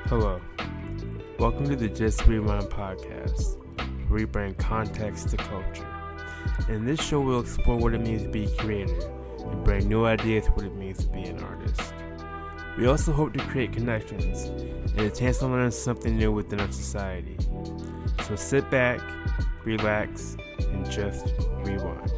Hello. Welcome to the Just Rewind podcast, where we bring context to culture. In this show, we'll explore what it means to be a creator and bring new ideas to what it means to be an artist. We also hope to create connections and a chance to learn something new within our society. So sit back, relax, and just rewind.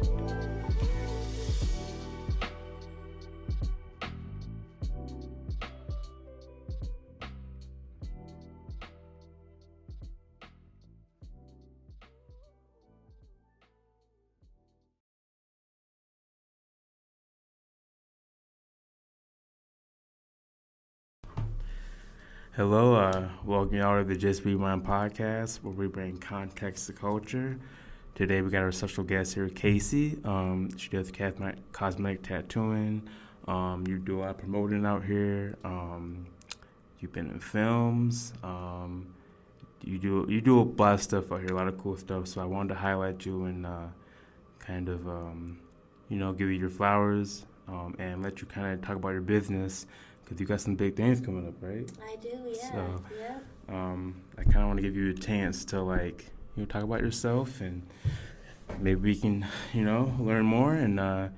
Hello, welcome y'all to the Just Rewind podcast, where we bring context to culture. Today we got our special guest here, Casey. She does cosmetic tattooing. You do a lot of promoting out here. You've been in films. You do a lot of stuff out here, a lot of cool stuff. So I wanted to highlight you and give you your flowers and let you kind of talk about your business. Because you got some big things coming up, right? I do, yeah. So, yeah. I kind of want to give you a chance to, talk about yourself, and maybe we can, learn more and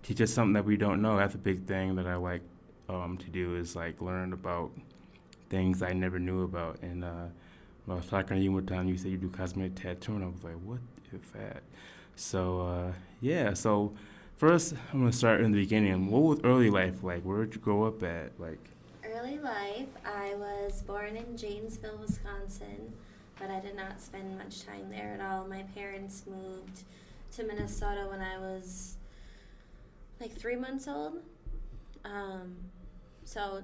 teach us something that we don't know. That's a big thing that I like to do is, learn about things I never knew about. And when I was talking to you one time, you said you do cosmetic tattooing. I was like, what is that? So, so... First, I'm going to start in the beginning. What was early life like? Where did you grow up at? Early life, I was born in Janesville, Wisconsin, but I did not spend much time there at all. My parents moved to Minnesota when I was 3 months old. So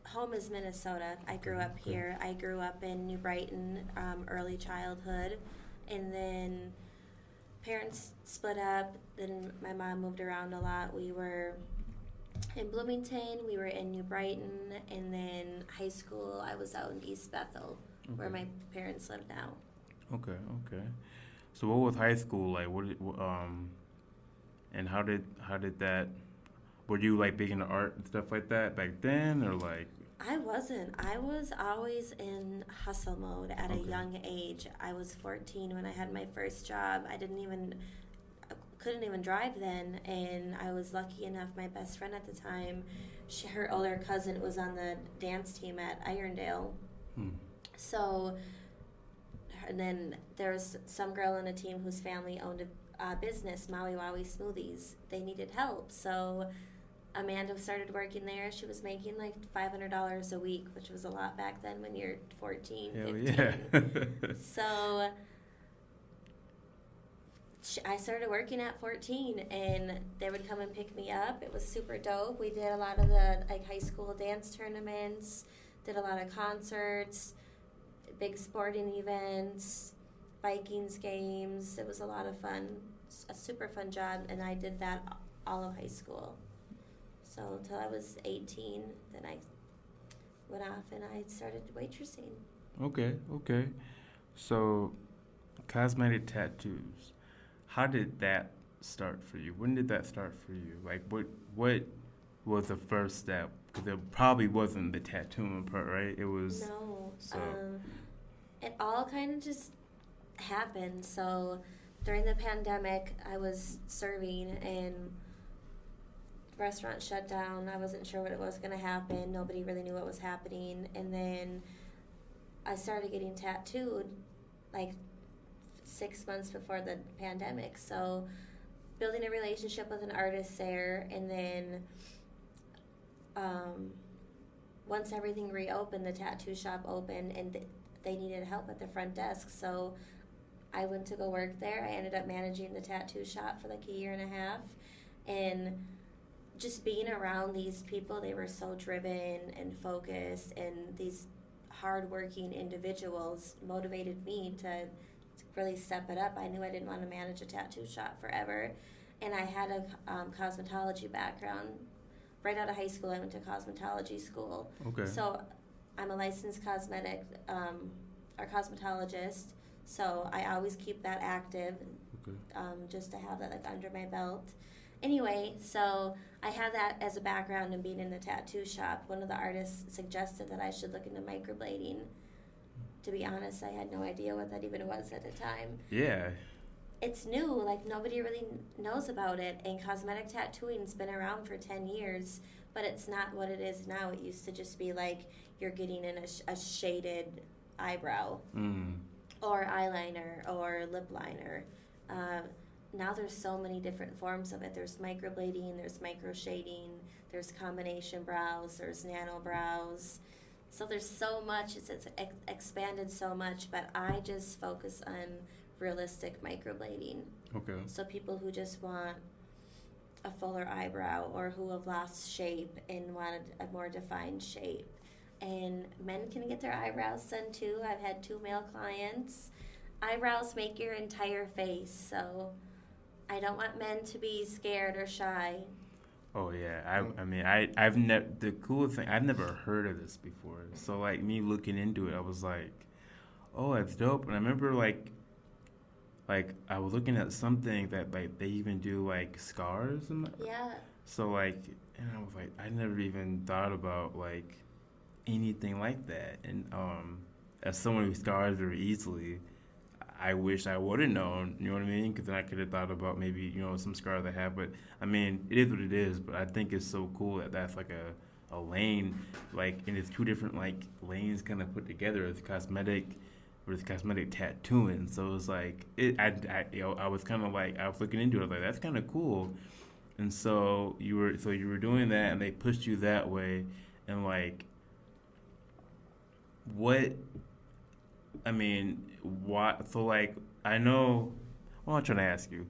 home is Minnesota. I grew up here. I grew up in New Brighton, early childhood, and then parents split up. Then my mom moved around a lot. We were in Bloomington, we were in New Brighton, and then high school I was out in East Bethel, where my parents live now. Okay. So what was high school like? And how did that? Were you big into art and stuff like that back then, or I wasn't. I was always in hustle mode at a young age. I was 14 when I had my first job. I couldn't even drive then, and I was lucky enough, my best friend at the time, her older cousin was on the dance team at Irondale. So, and then there was some girl on the team whose family owned a business, Maui Wowie Smoothies. They needed help, so Amanda started working there. She was making $500 a week, which was a lot back then when you're 14, Hell 15. Yeah. So I started working at 14, and they would come and pick me up. It was super dope. We did a lot of the high school dance tournaments, did a lot of concerts, big sporting events, Vikings games. It was a lot of fun, a super fun job, and I did that all of high school. So until I was 18, then I went off and I started waitressing. Okay. So, cosmetic tattoos. How did that start for you? When did that start for you? What was the first step? Because it probably wasn't the tattooing part, right? It was... No. So. It all kind of just happened. So during the pandemic, I was serving and restaurant shut down. I wasn't sure what it was going to happen. Nobody really knew what was happening. And then I started getting tattooed 6 months before the pandemic. So building a relationship with an artist there, and then once everything reopened, the tattoo shop opened, and they needed help at the front desk. So I went to go work there. I ended up managing the tattoo shop for a year and a half, and just being around these people, they were so driven and focused, and these hardworking individuals motivated me to really step it up. I knew I didn't want to manage a tattoo shop forever, and I had a cosmetology background. Right out of high school, I went to cosmetology school. Okay. So I'm a licensed cosmetic or cosmetologist, so I always keep that active, just to have that under my belt. Anyway, so I had that as a background in being in the tattoo shop. One of the artists suggested that I should look into microblading. To be honest, I had no idea what that even was at the time. Yeah. It's new, like nobody really knows about it, and cosmetic tattooing's been around for 10 years, but it's not what it is now. It used to just be like you're getting in a shaded eyebrow or eyeliner or lip liner. Now there's so many different forms of it. There's microblading, there's micro shading, there's combination brows, there's nano brows. So there's so much, it's expanded so much, but I just focus on realistic microblading. Okay. So people who just want a fuller eyebrow or who have lost shape and want a more defined shape. And men can get their eyebrows done too. I've had 2 male clients. Eyebrows make your entire face, so I don't want men to be scared or shy. Oh yeah, I've never, the cool thing, I've never heard of this before. So like me looking into it, I was like, oh, that's dope. And I remember like I was looking at something that like they even do like scars and Yeah. so like, and I was like, I never even thought about like anything like that. And as someone who scars very easily, I wish I would have known, you know what I mean? Because then I could have thought about maybe, some scars I have. But, I mean, it is what it is. But I think it's so cool that that's like a lane, like, and it's 2 different, like, lanes kind of put together as cosmetic tattooing. So it's like, I was kind of like, I was looking into it. I was like, that's kind of cool. And so you were doing that, and they pushed you that way. And, like, what... I mean, what? So, like, I know. Well, I'm trying to ask you,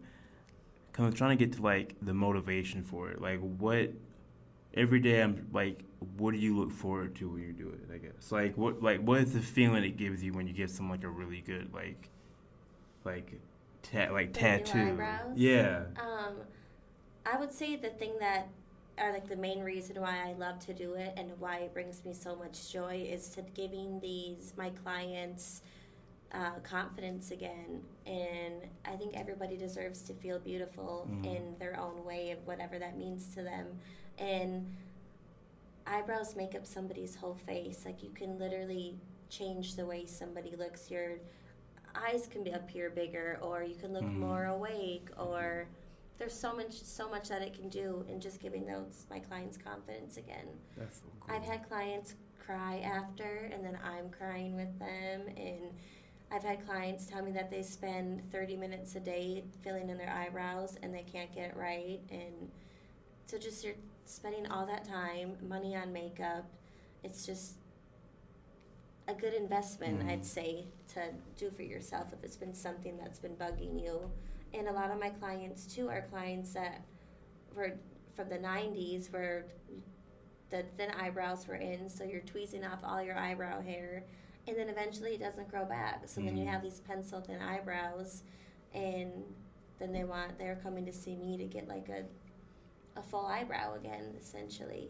because I'm trying to get to like the motivation for it. Like, what? Every day, I'm like, what do you look forward to when you do it? I guess. What is the feeling it gives you when you get some like a really good tattoo? New eyebrows? Yeah. I would say the thing that are like the main reason why I love to do it and why it brings me so much joy is to giving my clients confidence again. And I think everybody deserves to feel beautiful in their own way of whatever that means to them. And eyebrows make up somebody's whole face. Like you can literally change the way somebody looks. Your eyes can appear bigger, or you can look more awake, or there's so much that it can do in just giving my clients confidence again. That's so cool. I've had clients cry after, and then I'm crying with them, and I've had clients tell me that they spend 30 minutes a day filling in their eyebrows and they can't get it right, and so just you're spending all that time, money on makeup. It's just a good investment, I'd say, to do for yourself if it's been something that's been bugging you. And a lot of my clients, too, are clients that were from the 90s where the thin eyebrows were in, so you're tweezing off all your eyebrow hair, and then eventually it doesn't grow back. So then you have these pencil-thin eyebrows, and then they're coming to see me to get like a full eyebrow again, essentially.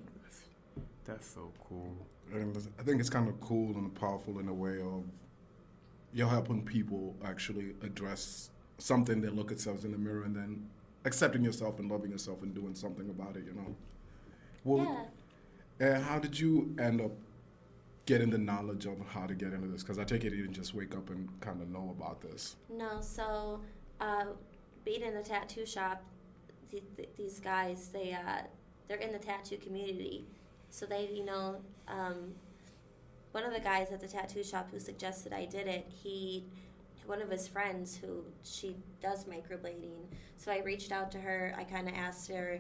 That's so cool. And I think it's kind of cool and powerful in a way of you're helping people actually address something they look at themselves in the mirror and then accepting yourself and loving yourself and doing something about it, Well, Yeah. and how did you end up getting the knowledge of how to get into this? Because I take it you didn't just wake up and kind of know about this. No, so being in the tattoo shop, these guys, they're in the tattoo community. So they, one of the guys at the tattoo shop who suggested I did it, one of his friends she does microblading. So I reached out to her. I kind of asked her,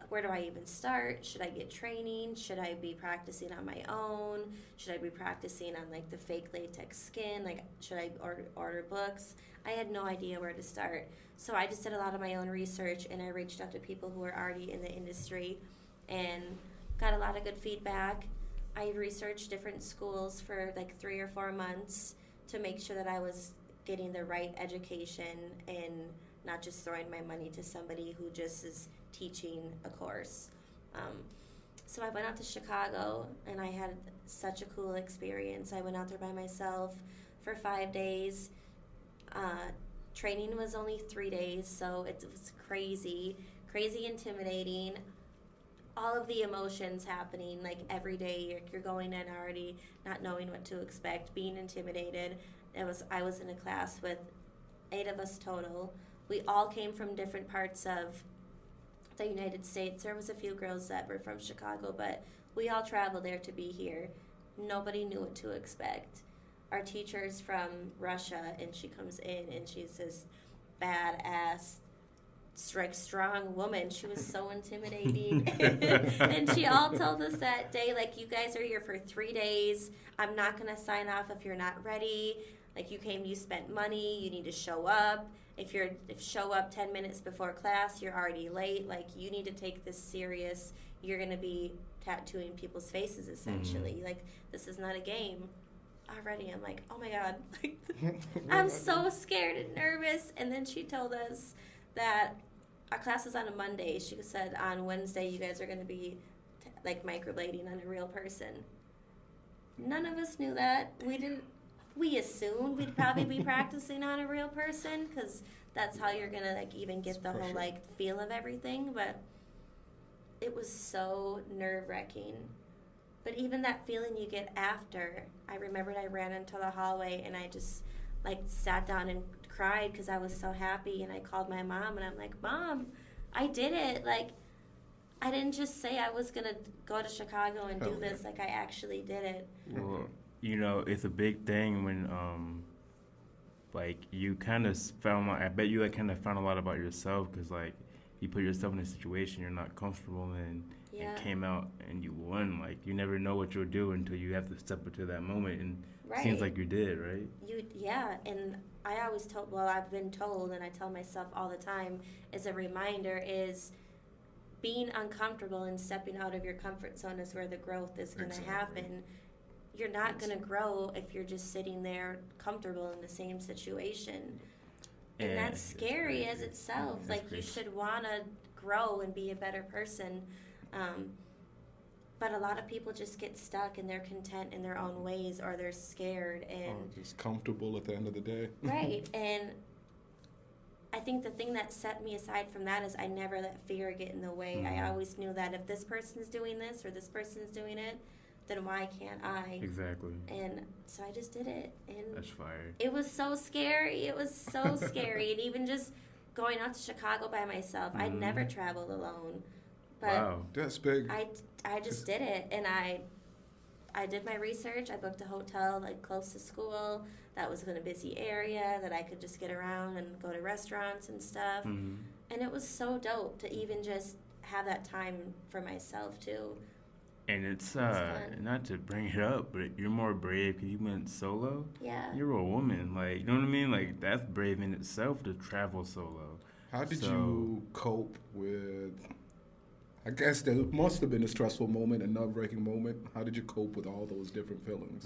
where do I even start? Should I get training? Should I be practicing on my own? Should I be practicing on like the fake latex skin? Like, should I order books? I had no idea where to start. So I just did a lot of my own research, and I reached out to people who were already in the industry and got a lot of good feedback. I researched different schools for like 3 or 4 months to make sure that I was getting the right education and not just throwing my money to somebody who just is teaching a course. So I went out to Chicago, and I had such a cool experience. I went out there by myself for 5 days. Training was only 3 days, so it was crazy. crazy intimidating. All of the emotions happening, like every day, you're going in already not knowing what to expect, being intimidated. I was in a class with 8 of us total. We all came from different parts of the United States. There was a few girls that were from Chicago, but we all traveled there to be here. Nobody knew what to expect. Our teacher's from Russia, and she comes in, and she's this badass, strong woman. She was so intimidating. And she all told us that day, like, you guys are here for 3 days. I'm not going to sign off if you're not ready. Like, you spent money, you need to show up. If show up 10 minutes before class, you're already late. Like, you need to take this serious. You're going to be tattooing people's faces, essentially. Like, this is not a game. Already, I'm like, oh my God. I'm so scared and nervous. And then she told us that our class is on a Monday. She said on Wednesday you guys are going to be like microblading on a real person. None of us knew that. We assumed we'd probably be practicing on a real person because that's how you're going to like even get the whole like feel of everything. But it was so nerve-wracking. But even that feeling you get after, I remembered I ran into the hallway and I just like sat down and cried because I was so happy, and I called my mom and I'm like, Mom, I did it. Like, I didn't just say I was gonna go to Chicago and do this. Like, I actually did it. Well, it's a big thing when like you kind of found I bet you like kind of found a lot about yourself because like you put yourself in a situation you're not comfortable in. Yeah. And came out and you won. Like, you never know what you'll do until you have to step into that moment, and Right. it seems like you did, right? And I always I've been told, and I tell myself all the time, as a reminder, is being uncomfortable and stepping out of your comfort zone is where the growth is going to happen. You're not going to grow if you're just sitting there comfortable in the same situation. And that's scary as itself. Like, you should want to grow and be a better person. But a lot of people just get stuck and they're content in their own ways, or they're scared and just comfortable at the end of the day. Right. And I think the thing that set me aside from that is I never let fear get in the way. I always knew that if this person's doing this or this person's doing it, then why can't I? Exactly. And so I just did it. And that's fire. It was so scary. It was so scary. And even just going out to Chicago by myself, I'd never traveled alone. But wow, that's big. I just did it, and I did my research. I booked a hotel like close to school that was in a busy area that I could just get around and go to restaurants and stuff. And it was so dope to even just have that time for myself too. And it's not to bring it up, but you're more brave because you went solo. Yeah. You're a woman, like, you know what I mean? Like, that's brave in itself to travel solo. How did you cope with? I guess there must have been a stressful moment, a nerve-wracking moment. How did you cope with all those different feelings?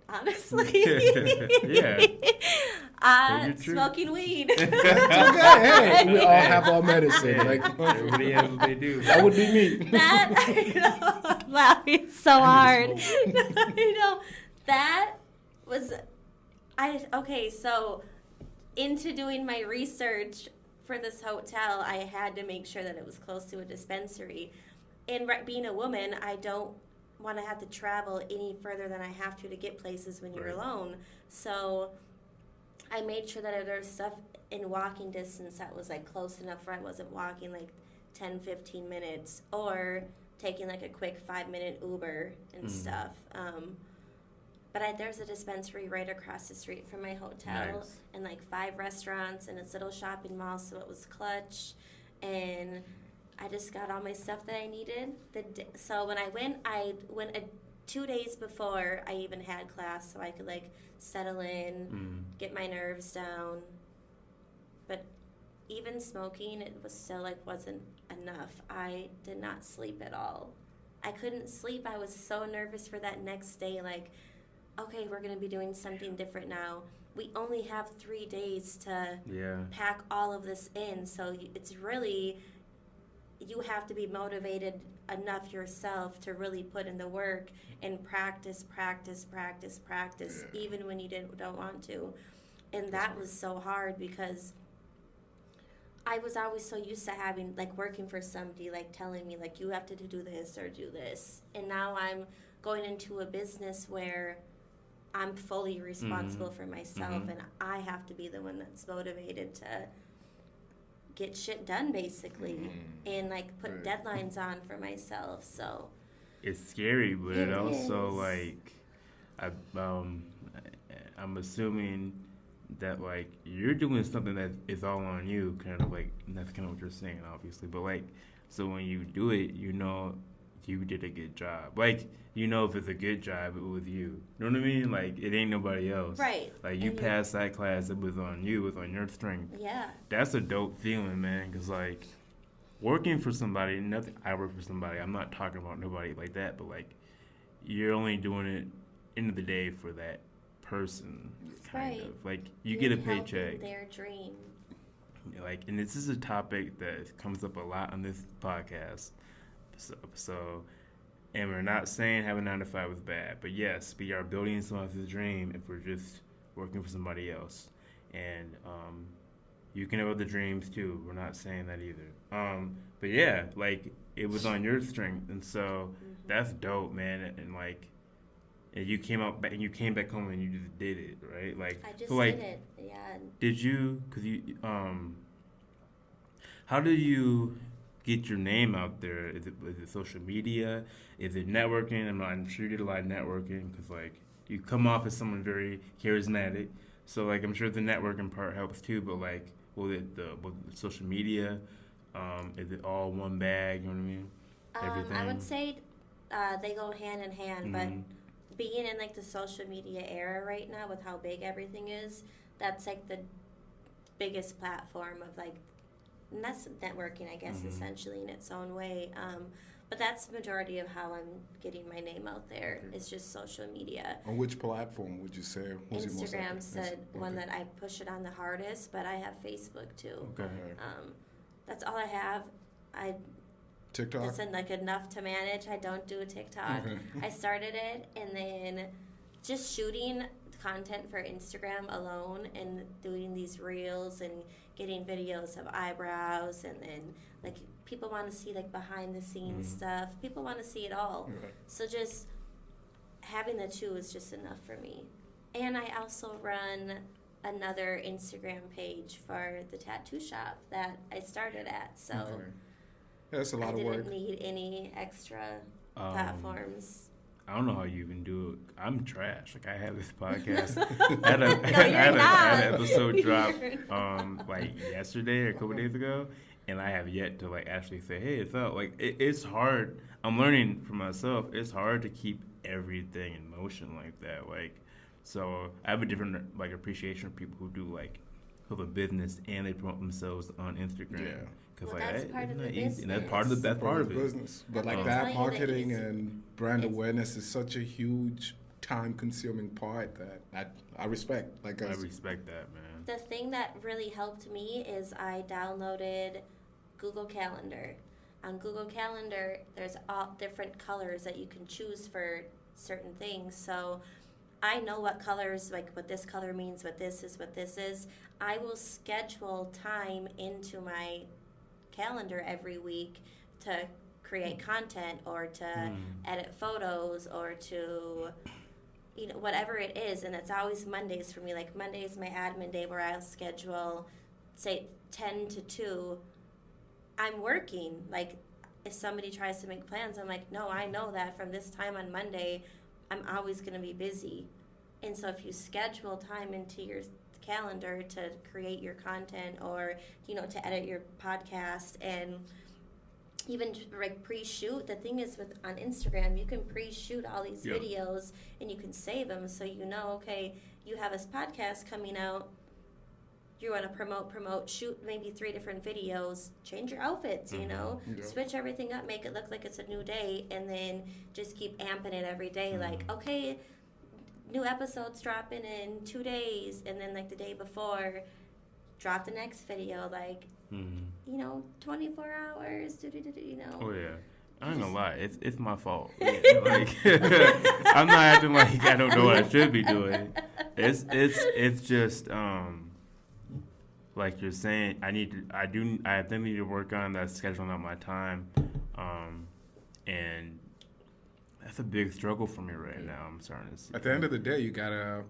Honestly, smoking weed. Hey, we all have our medicine. Like, everybody has what they do. That would be me. I'm laughing so hard. That was so into doing my research for this hotel, I had to make sure that it was close to a dispensary. And being a woman, I don't want to have to travel any further than I have to get places when you're alone. So I made sure that there was stuff in walking distance that was like close enough where I wasn't walking like 10, 15 minutes or taking like a quick 5-minute Uber and stuff. But there's a dispensary right across the street from my hotel, and like 5 restaurants and its little shopping mall, so it was clutch. And I just got all my stuff that I needed. So when I went 2 days before I even had class, so I could like settle in, get my nerves down. But even smoking, it was still like wasn't enough. I did not sleep at all. I couldn't sleep. I was so nervous for that next day, like, okay, we're going to be doing something different now. We only have 3 days to pack all of this in. So it's really, you have to be motivated enough yourself to really put in the work and practice, even when you don't want to. And that was so hard because I was always so used to having, like, working for somebody, like, telling me, like, you have to do this or do this. And now I'm going into a business where I'm fully responsible for myself, and I have to be the one that's motivated to get shit done, basically, and, like, put deadlines on for myself. So it's scary, but it also, is. like, I'm assuming that, like, you're doing something that is all on you, kind of like, and that's kind of what you're saying, obviously. But, like, so when you do it, you know you did a good job. Like, you know if it's a good job, it was you. You know what I mean? Like, it ain't nobody else. Right. Like, you passed that class, it was on you, it was on your strength. Yeah. That's a dope feeling, man, because, like, working for somebody, nothing, I work for somebody, I'm not talking about nobody like that, but, like, you're only doing it, end of the day, for that person, kind of. Like, you get a paycheck. Their dream. Like, and this is a topic that comes up a lot on this podcast. So, and we're not saying having 9 to 5 is bad, but yes, we are building someone else's dream if we're just working for somebody else. And you can have other dreams too. We're not saying that either. But yeah, like, it was on your strength, and so that's dope, man. And like, and you came out and you came back home and you just did it, right? Like, I just so, like, did it. Yeah. did you? Cause you how do you get your name out there? Is it social media? Is it networking? I'm sure you did a lot of networking because, like, you come off as someone very charismatic. So, like, I'm sure the networking part helps too. But, like, was it the social media? Is it all one bag? You know what I mean? Everything. I would say they go hand in hand, but being in, like, the social media era right now with how big everything is, that's, like, the biggest platform of, like, and that's networking, I guess, essentially in its own way. But that's the majority of how I'm getting my name out there. It's just social media. On which platform would you say was Instagram's the one that I push it on the hardest, but I have Facebook too. Okay. That's all I have. TikTok? It's like enough to manage. I don't do a TikTok. I started it, and then just shooting content for Instagram alone and doing these reels and getting videos of eyebrows, and then, like, people want to see, like, behind the scenes stuff. People want to see it all. So just having the two is just enough for me. And I also run another Instagram page for the tattoo shop that I started at. So that's a lot of work. I didn't need any extra platforms. I don't know how you even do it. I'm trash. Like, I have this podcast. I had an episode drop like yesterday or a couple days ago, and I have yet to, like, actually say, hey, it's out. Like, it's hard. I'm learning for myself. It's hard to keep everything in motion like that. Like, so I have a different, like, appreciation for people who do, like, who have a business and they promote themselves on Instagram. Yeah. Well, that's part of the business. And that's part of it. Business. But, like, that marketing and brand awareness is such a huge time-consuming part that I respect. Like, I respect that, man. The thing that really helped me is I downloaded Google Calendar. On Google Calendar, there's all different colors that you can choose for certain things. So I know what colors, like, what this color means, what this is. I will schedule time into my calendar every week to create content or to edit photos or to, you know, whatever it is. And it's always Mondays for me. Like, Monday is my admin day where I'll schedule, say, 10 to 2. I'm working. Like, if somebody tries to make plans, I'm like, no, I know that from this time on Monday, I'm always going to be busy. And so if you schedule time into your calendar to create your content or, you know, to edit your podcast and even like pre-shoot, the thing is with on Instagram, you can pre-shoot all these videos and you can save them, so you know, okay, you have this podcast coming out, you want to promote, shoot maybe 3 different videos, change your outfits, you know, switch everything up, make it look like it's a new day, and then just keep amping it every day. Like, okay, new episodes dropping in 2 days, and then, like, the day before, drop the next video, like, you know, 24 hours, you know. Oh, yeah. I ain't gonna lie, it's my fault. Yeah, like, I'm not acting like I don't know what I should be doing. It's just, like you're saying, I definitely need to work on that, scheduling out my time, and that's a big struggle for me right now. I'm starting to see. At the end of the day, you gotta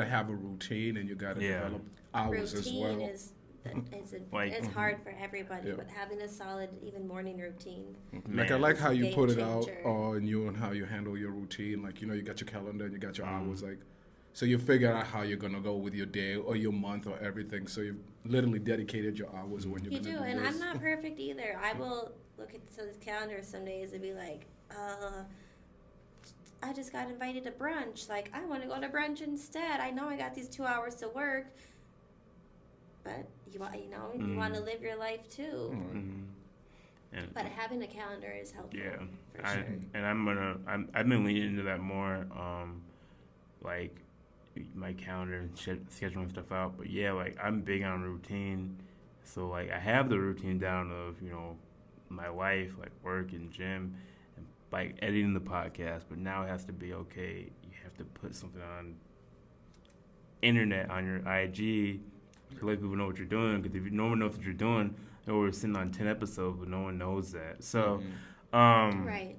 have a routine, and you gotta develop hours as well. Routine is it's hard for everybody, but having a solid even morning routine. Like I like how you game put it out changer. on you and how you handle your routine. Like you got your calendar and you got your hours. Like so you figure out how you're gonna go with your day or your month or everything. So you've literally dedicated your hours when you're You gonna do, and this. I'm not perfect either. I will look at the calendar some days and be like, I just got invited to brunch. Like, I want to go to brunch instead. I know I got these 2 hours to work, but you want to live your life too. But having a calendar is helpful. Yeah, for sure. and I've been leaning into that more, like my calendar and scheduling stuff out. But yeah, like I'm big on routine, so like I have the routine down of my life, like work and gym, and like editing the podcast. But now it has to be okay. You have to put something on internet on your IG to let people know what you're doing. Because if no one knows what you're doing, we're sitting on 10 episodes, but no one knows that. So, Right.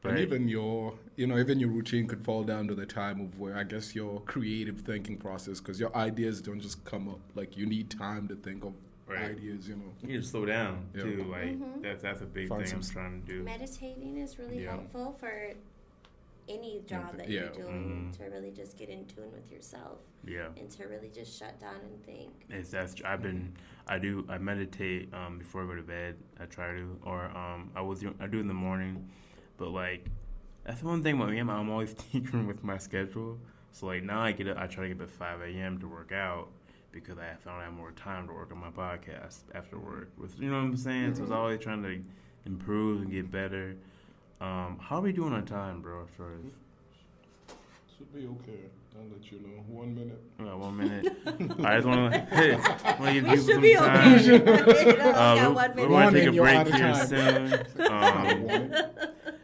But and even your routine could fall down to the time of where I guess your creative thinking process, because your ideas don't just come up. Like you need time to think of ideas. You need to slow down too. Like that's a big thing I'm trying to do. Meditating is really helpful for any job that you're doing, to really just get in tune with yourself. Yeah. And to really just shut down and think. I meditate before I go to bed. I try to, or I do in the morning. But like, that's the one thing about me. I'm always tinkering with my schedule. So like now I try to get up at 5 a.m. to work out because I found I have more time to work on my podcast after work. You know what I'm saying? Mm-hmm. So I was always trying to improve and get better. How are we doing on time, bro? First. Should be okay. I'll let you know. 1 minute. 1 minute. I just want to give people some be time. Okay. We're going to take a break here soon.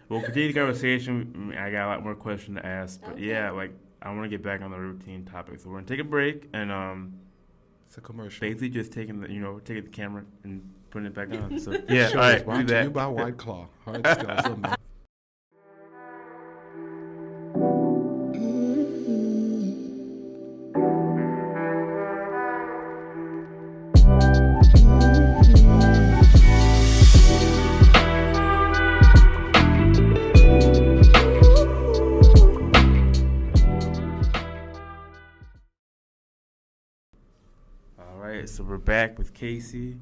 We'll continue the conversation. I got a lot more questions to ask, but I want to get back on the routine topic. So we're gonna take a break and it's a commercial. Basically, just taking the camera and putting it back on. So all right, brought to you by White Claw. Hard stuff. So we're back with Casey.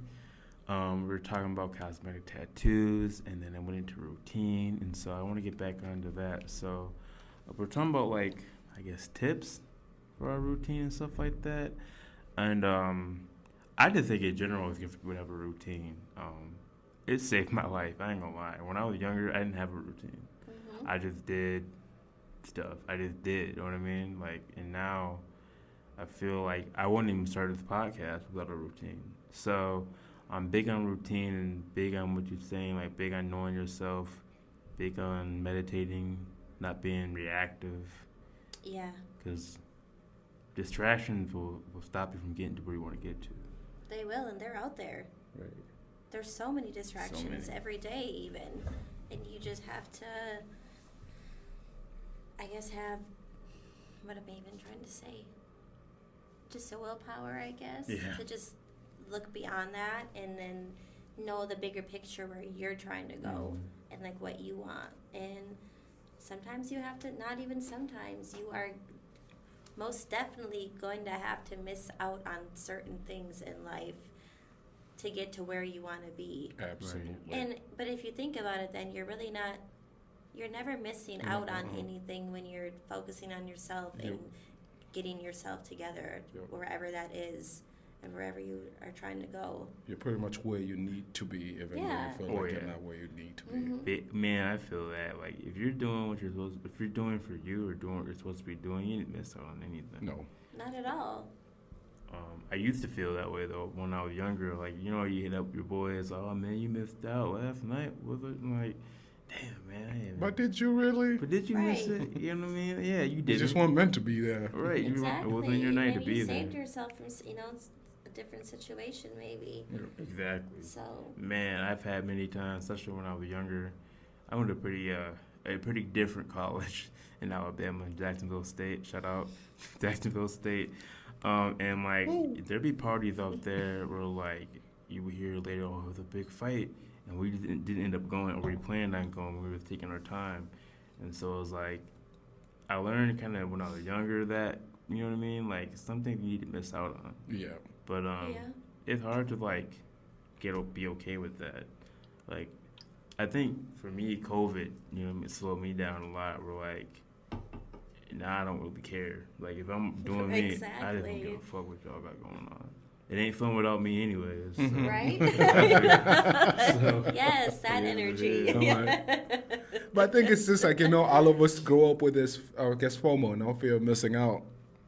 We were talking about cosmetic tattoos, and then I went into routine, and so I want to get back onto that. So we're talking about tips for our routine and stuff like that. And I just think in general it's good for people to have a routine. It saved my life. I ain't gonna lie. When I was younger, I didn't have a routine. Mm-hmm. I just did stuff. You know what I mean? And now I feel like I wouldn't even start this podcast without a routine. So I'm big on routine and big on what you're saying, big on knowing yourself, big on meditating, not being reactive. Yeah. Because distractions will stop you from getting to where you want to get to. They will, and they're out there. Right. There's so many distractions every day even. And you just have to, I guess, what am I even trying to say? Just a willpower, I guess, to just look beyond that and then know the bigger picture where you're trying to go and what you want. And sometimes you have to, not even sometimes, you are most definitely going to have to miss out on certain things in life to get to where you want to be. Absolutely. But if you think about it, then you're really not, you're never missing out on anything when you're focusing on yourself and getting yourself together wherever that is and wherever you are trying to go. You're pretty much where you need to be, even though you feel like you're not where you need to be. Mm-hmm. Man, I feel that if you're doing what you're supposed to, if you're doing for you or doing what you're supposed to be doing, you didn't miss out on anything. No. Not at all. I used to feel that way though when I was younger. You hit up your boys, oh man, you missed out last night. Was it damn, man. But did you really? But did you miss it? You know what I mean? Yeah, you did. You just weren't meant to be there. Right. Exactly. It wasn't your night to be you there. saved yourself from, different situation maybe. Exactly. So Man, I've had many times, especially when I was younger. I went to a pretty different college in Alabama, Jacksonville State. Shout out Jacksonville State. And like there'd be parties out there where like you would hear later, oh, it was a big fight, and we didn't end up going, or we planned on going. We were taking our time, and so it was like I learned kind of when I was younger that you know what I mean. Like some things you need to miss out on, Yeah. but yeah, it's hard to like be okay with that. Like I think for me, COVID, you know, it slowed me down a lot. We're like, now I don't really care. Like if I'm doing me, I just don't give Exactly. a fuck what y'all got going on. It ain't fun without me anyways. So. right? So, Yes, that it is what it energy. is. But I think it's just like, all of us grow up with this, I guess, FOMO, no fear of missing out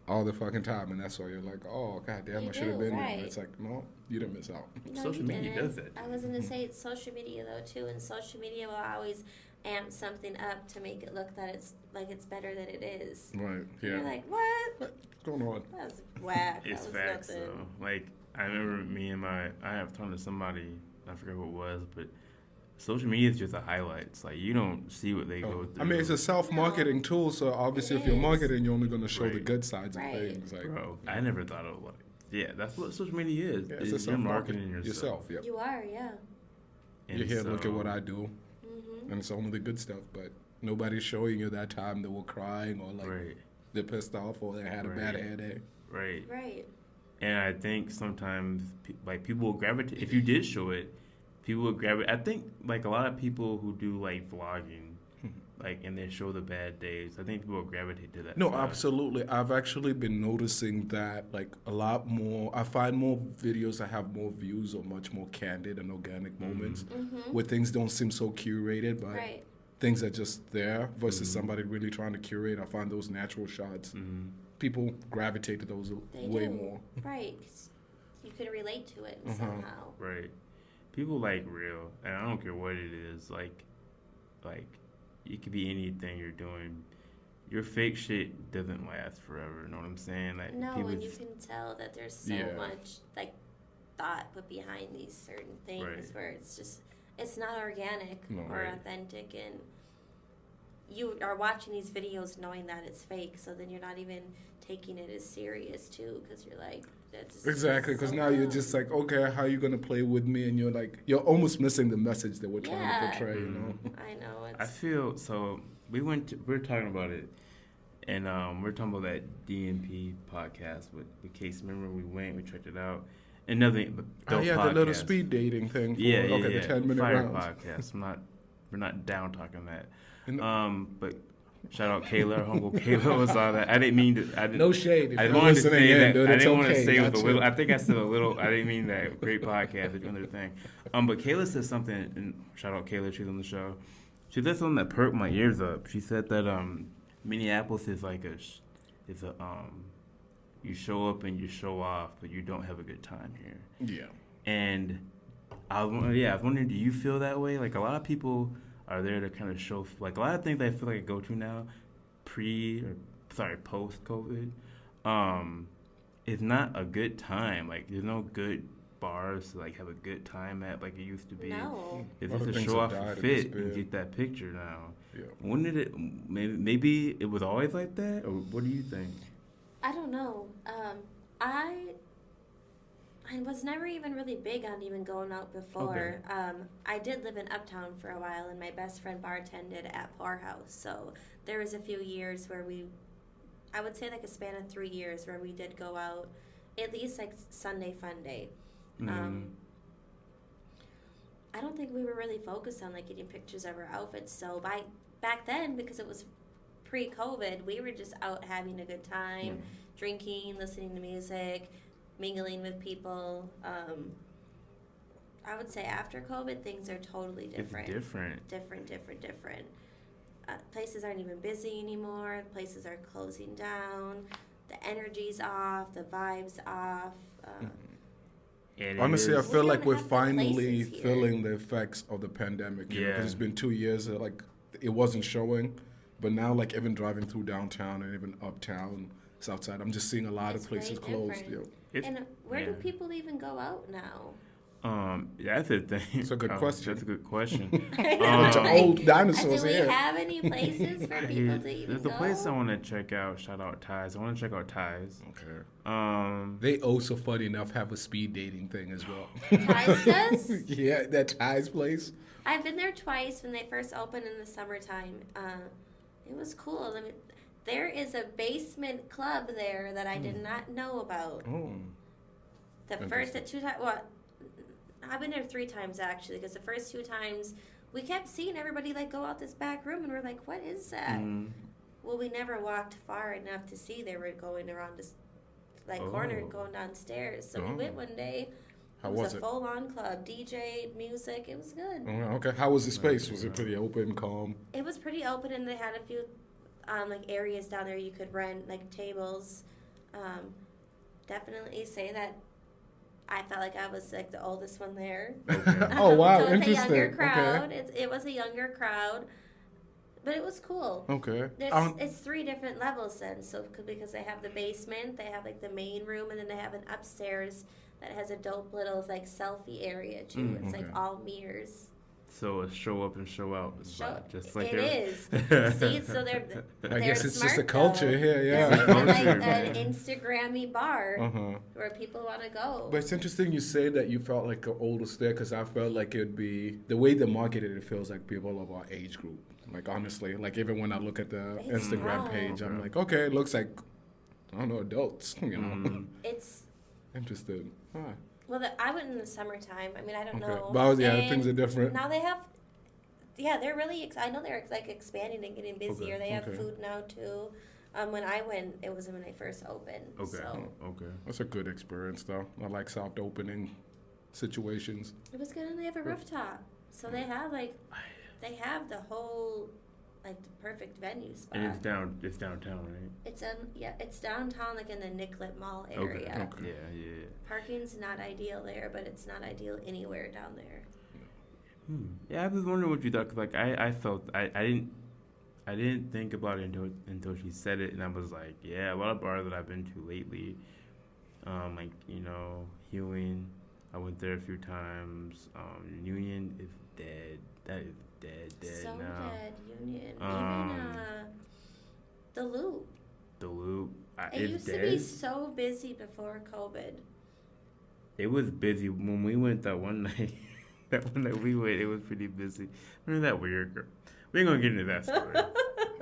all the fucking time. And that's why you're like, oh, god damn, You I should have do, been there. right. But it's like, no, you didn't miss out. No, Social you media didn't. does that. I was gonna say it's social media though too, and social media will always amp something up to make it look that it's like it's better than it is. Right, You're yeah. like, what? What's going on? That was whack. It's that was facts nothing. though. Like I remember I have talked to somebody, I forget who it was, but social media is just the highlights. Like you don't see what they go through. I mean, it's a self-marketing tool, so obviously It if you're is. marketing, you're only going to show the Right. good sides Right. of things. Like, Bro, I never thought of like, yeah, that's what social media is. yeah, it's Is a you're self-marketing marketing yourself. Yep. You are, yeah. And You're here, look at so- what I do, Mhm. and it's only the good stuff, but nobody's showing you that time they were crying or like Right, they're pissed off or they had a bad Right. headache. right. Right. And I think sometimes like people will gravitate. If you did show it, people would gravitate. I think like a lot of people who do like vlogging, like and they show the bad days. I think people will gravitate to that. No, side. absolutely. I've actually been noticing that like a lot more. I find more videos that have more views or much more candid and organic moments Mhm. where things don't seem so curated, but Right. things are just there versus somebody really trying to curate. I find those natural shots. People gravitate to those They way do. more. Right. 'Cause you can relate to it Uh-huh. somehow. Right. People like real, and I don't care what it is. Like it could be anything you're doing. Your fake shit doesn't last forever. You know what I'm saying? Like No, people and you just- can tell that there's so Yeah. much like thought put behind these certain things Right. where it's not organic No. or Right. authentic, and you are watching these videos knowing that it's fake, so then you're not even taking it as serious too, because you're like, that's Exactly, because so now you're dumb. just like, okay, how are you gonna play with me? And you're almost missing the message that we're trying Yeah. to portray. You know. I know I it's feel so. We're talking about it, and we're talking about that DNP podcast with Case. Remember we we checked it out. Another Oh yeah, the little speed dating thing. For, Yeah, yeah, okay, yeah. the 10-minute Fire rounds. podcast. We're not down talking that. And- But shout out Kayla, Uncle Kayla was on that. I didn't mean to. I didn't, No shade. If I you're wanted to listening say in, that. dude, I it's didn't want to okay. say it with Gotcha. a little. I think I said a little. I didn't mean that. Great podcast. They're doing their thing. But Kayla said something. And shout out Kayla. She's on the show. She said something that perked my ears up. She said that Minneapolis is like you show up and you show off, but you don't have a good time here. Yeah. And I was wondering, do you feel that way? Like a lot of people are there to kind of show, like a lot of things I feel like I go to now, post COVID, it's not a good time. Like there's no good bars to like have a good time at like it used to be. no. It's A lot just of to things show have off died your in this fit and bit. get that picture now. Yeah. When did it? Maybe it was always like that, or what do you think? I don't know. I was never even really big on even going out before. I did live in Uptown for a while, and my best friend bartended at Poorhouse. So there was a few years where I would say like a span of 3 years where we did go out, at least like Sunday Fun Day. I don't think we were really focused on like getting pictures of our outfits. So back then, because it was pre-COVID, we were just out having a good time, drinking, listening to music, mingling with people. I would say after COVID, things are totally different. It's different. Different. Places aren't even busy anymore. Places are closing down. The energy's off. The vibe's off. And it Honestly, I is- feel We like don't we're have the finally places here. feeling the effects of the pandemic. You know, Yeah. because it's been 2 years. Like it wasn't showing, but now like even driving through downtown and even uptown, Southside. I'm just seeing a lot It's of places way closed. different. Yeah. And where do Yeah. people even go out now? That's a thing. It's a good question. That's a good question. Bunch of old dinosaurs Do we here. have any places for people to even There's go? a place I want to check out. Shout out Ties. I want to check out Ties. Okay. They also, funny enough, have a speed dating thing as well. Ties does? Yeah, that Ties place. I've been there twice when they first opened in the summertime. It was cool. I mean, there is a basement club there that I did not know about. Oh. The 2 times, well, I've been there 3 times actually, because the first 2 times we kept seeing everybody like go out this back room, and we're like, "What is that?" Well, we never walked far enough to see they were going around this corner going downstairs. So we went one day. How It was a it? full-on club, DJ, music. It was good. Oh, okay. How was the space? Was it pretty open, calm? It was pretty open, and they had a few areas down there you could rent, like tables. Definitely say that I felt like I was like the oldest one there. Oh, wow. So it's Interesting. a younger crowd. Okay. It was a younger crowd, but it was cool. Okay. It's 3 different levels then. So because they have the basement, they have like the main room, and then they have an upstairs that has a dope little like selfie area too. It's like okay. all mirrors. So a show up and show out spot, just like it every- is. See, so I guess it's just a smart, culture though. here, It's yeah. even like Culture, an man. Instagrammy bar Uh-huh. where people want to go. But it's interesting you say that you felt like the oldest there, because I felt like it'd be the way they marketed it feels like people of our age group. Like honestly, like even when I look at the It's Instagram not. page, I'm like, okay, it looks like I don't know, adults. You know, It's interesting. Huh. well, I went in the summertime. I mean, I don't Okay, know. but yeah, And things are different. Now they have. Yeah, they're really. I know they're like expanding and getting busier. They have okay. food now too. When I went, it was when they first opened. Okay. So Okay. That's a good experience, though. I like soft opening situations. it was good, and they have a rooftop. So they have the whole the perfect venue spot. And it's downtown, right? It's downtown, like in the Nicollet Mall Okay. area. Okay. Yeah. Parking's not ideal there, but it's not ideal anywhere down there. Yeah, I was wondering what you thought. 'Cause, like I felt I didn't think about it until she said it, and I was like, yeah, a lot of bars that I've been to lately, like Hewing, I went there a few times. Union is dead. That is dead So now. dead, Union. Um, Even the Loop. The Loop, It it's used to dead. be so busy before COVID. It was busy when we went that one night. That one that we went, it was pretty busy. Remember that weird girl? We ain't gonna get into that story.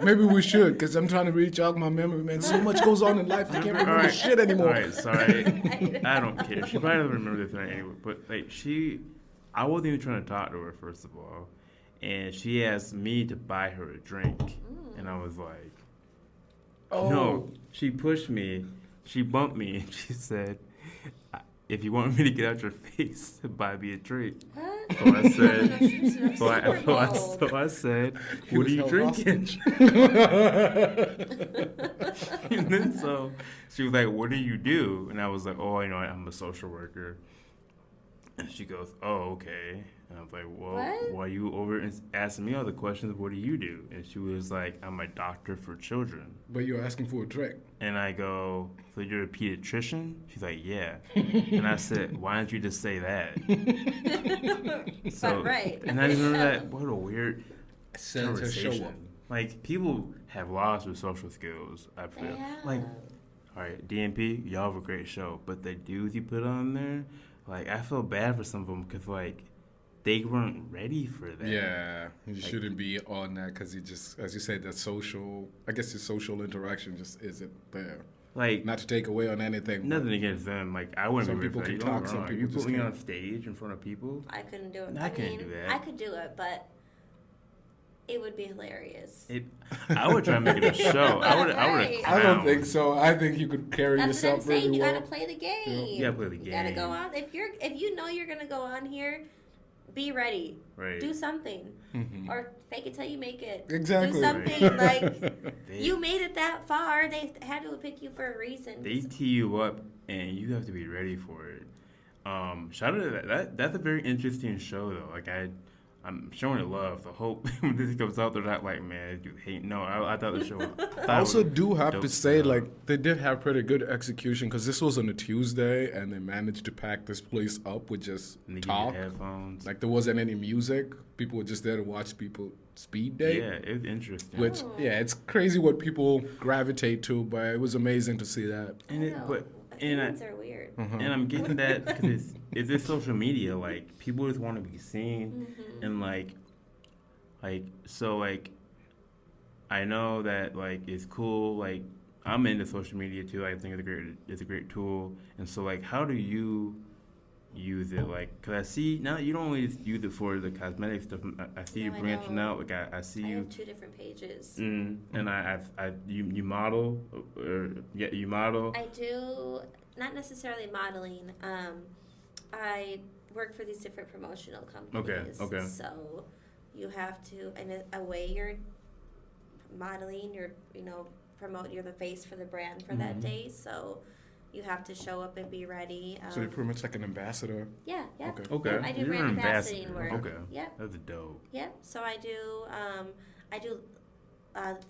Maybe we should, because I'm trying to re-jog my memory, man. So much goes on in life, I can't remember Alright. shit anymore. All right, sorry. I don't care. She probably doesn't remember this night anyway. But like I wasn't even trying to talk to her first of all, and she asked me to buy her a drink, and I was like, Oh. no. She pushed me, she bumped me, and she said, "If you want me to get out your face, buy me a drink." What? So I said, Super bold. so I said, He "What was are you held drinking?" hostage. And then so she was like, "What do you do?" And I was like, "Oh, I'm a social worker." And she goes, "Oh, okay." And I was like, "Well, What? why are you over asking me all the questions? What do you do?" And she was like, "I'm a doctor for children." But you're asking for a drink. And I go, "So you're a pediatrician?" She's like, "Yeah." And I said, "Why don't you just say that?" So, Right. And I remember that. What a weird Sends her show up. conversation. Like, people have lost their social skills, I feel. Yeah. Like, all right, DMP, y'all have a great show, but the dudes you put on there, like, I feel bad for some of them because, like, they weren't ready for that. Yeah, you shouldn't be on that because you just, as you said, that social, I guess the social interaction just isn't there. Like, Not to take away on anything. nothing against them. Like, I wouldn't Some be people ready can for that. talk, some Don't get me wrong. people You just put me can't. on stage in front of people. I couldn't do it. I couldn't do that. I could do it, but it would be hilarious. I would try and make it a show. I would Right. I don't think so. I think you could carry That's what I'm yourself saying. really You well. gotta play the game. You gotta play the You gotta go game. on. If you know you're gonna go on here, be ready. Right. Do something, Mhm. or fake it till you make it. Exactly. Do something Right. like They- you made it that far. They had to pick you for a reason. They tee you up, and you have to be ready for it. Shout out to that. That's a very interesting show, though. Like I'm showing it love. So hope when this comes out, they're not like, man, you hate. No, I thought the show. I also do have dope to say, stuff. like, they did have pretty good execution because this was on a Tuesday and they managed to pack this place up with just And they give talk. you headphones. Like, there wasn't any music. People were just there to watch people speed date. Yeah, it's interesting. Which, yeah, it's crazy what people gravitate to, but it was amazing to see that. and it, but Humans are weird. and I'm getting that because it's this social media. Like people just want to be seen, and like so like I know that like it's cool. Like I'm into social media too. I think it's a great tool. And so like, how do you use it? Like, cause I see now you don't only just use it for the cosmetic stuff. I see you No, I branching know. out. Like I see I you. have 2 different pages. And you model, or yeah, you model. I do not necessarily modeling. I work for these different promotional companies. Okay. So you have to, in a way, you're modeling. You're promote. You're the face for the brand for that day. So you have to show up and be ready. So you're pretty much like an ambassador. Yeah. Okay. Okay. Yep, I do You're brand an ambassador ambassador. work. Okay. Yep. That's dope. Yep. So I do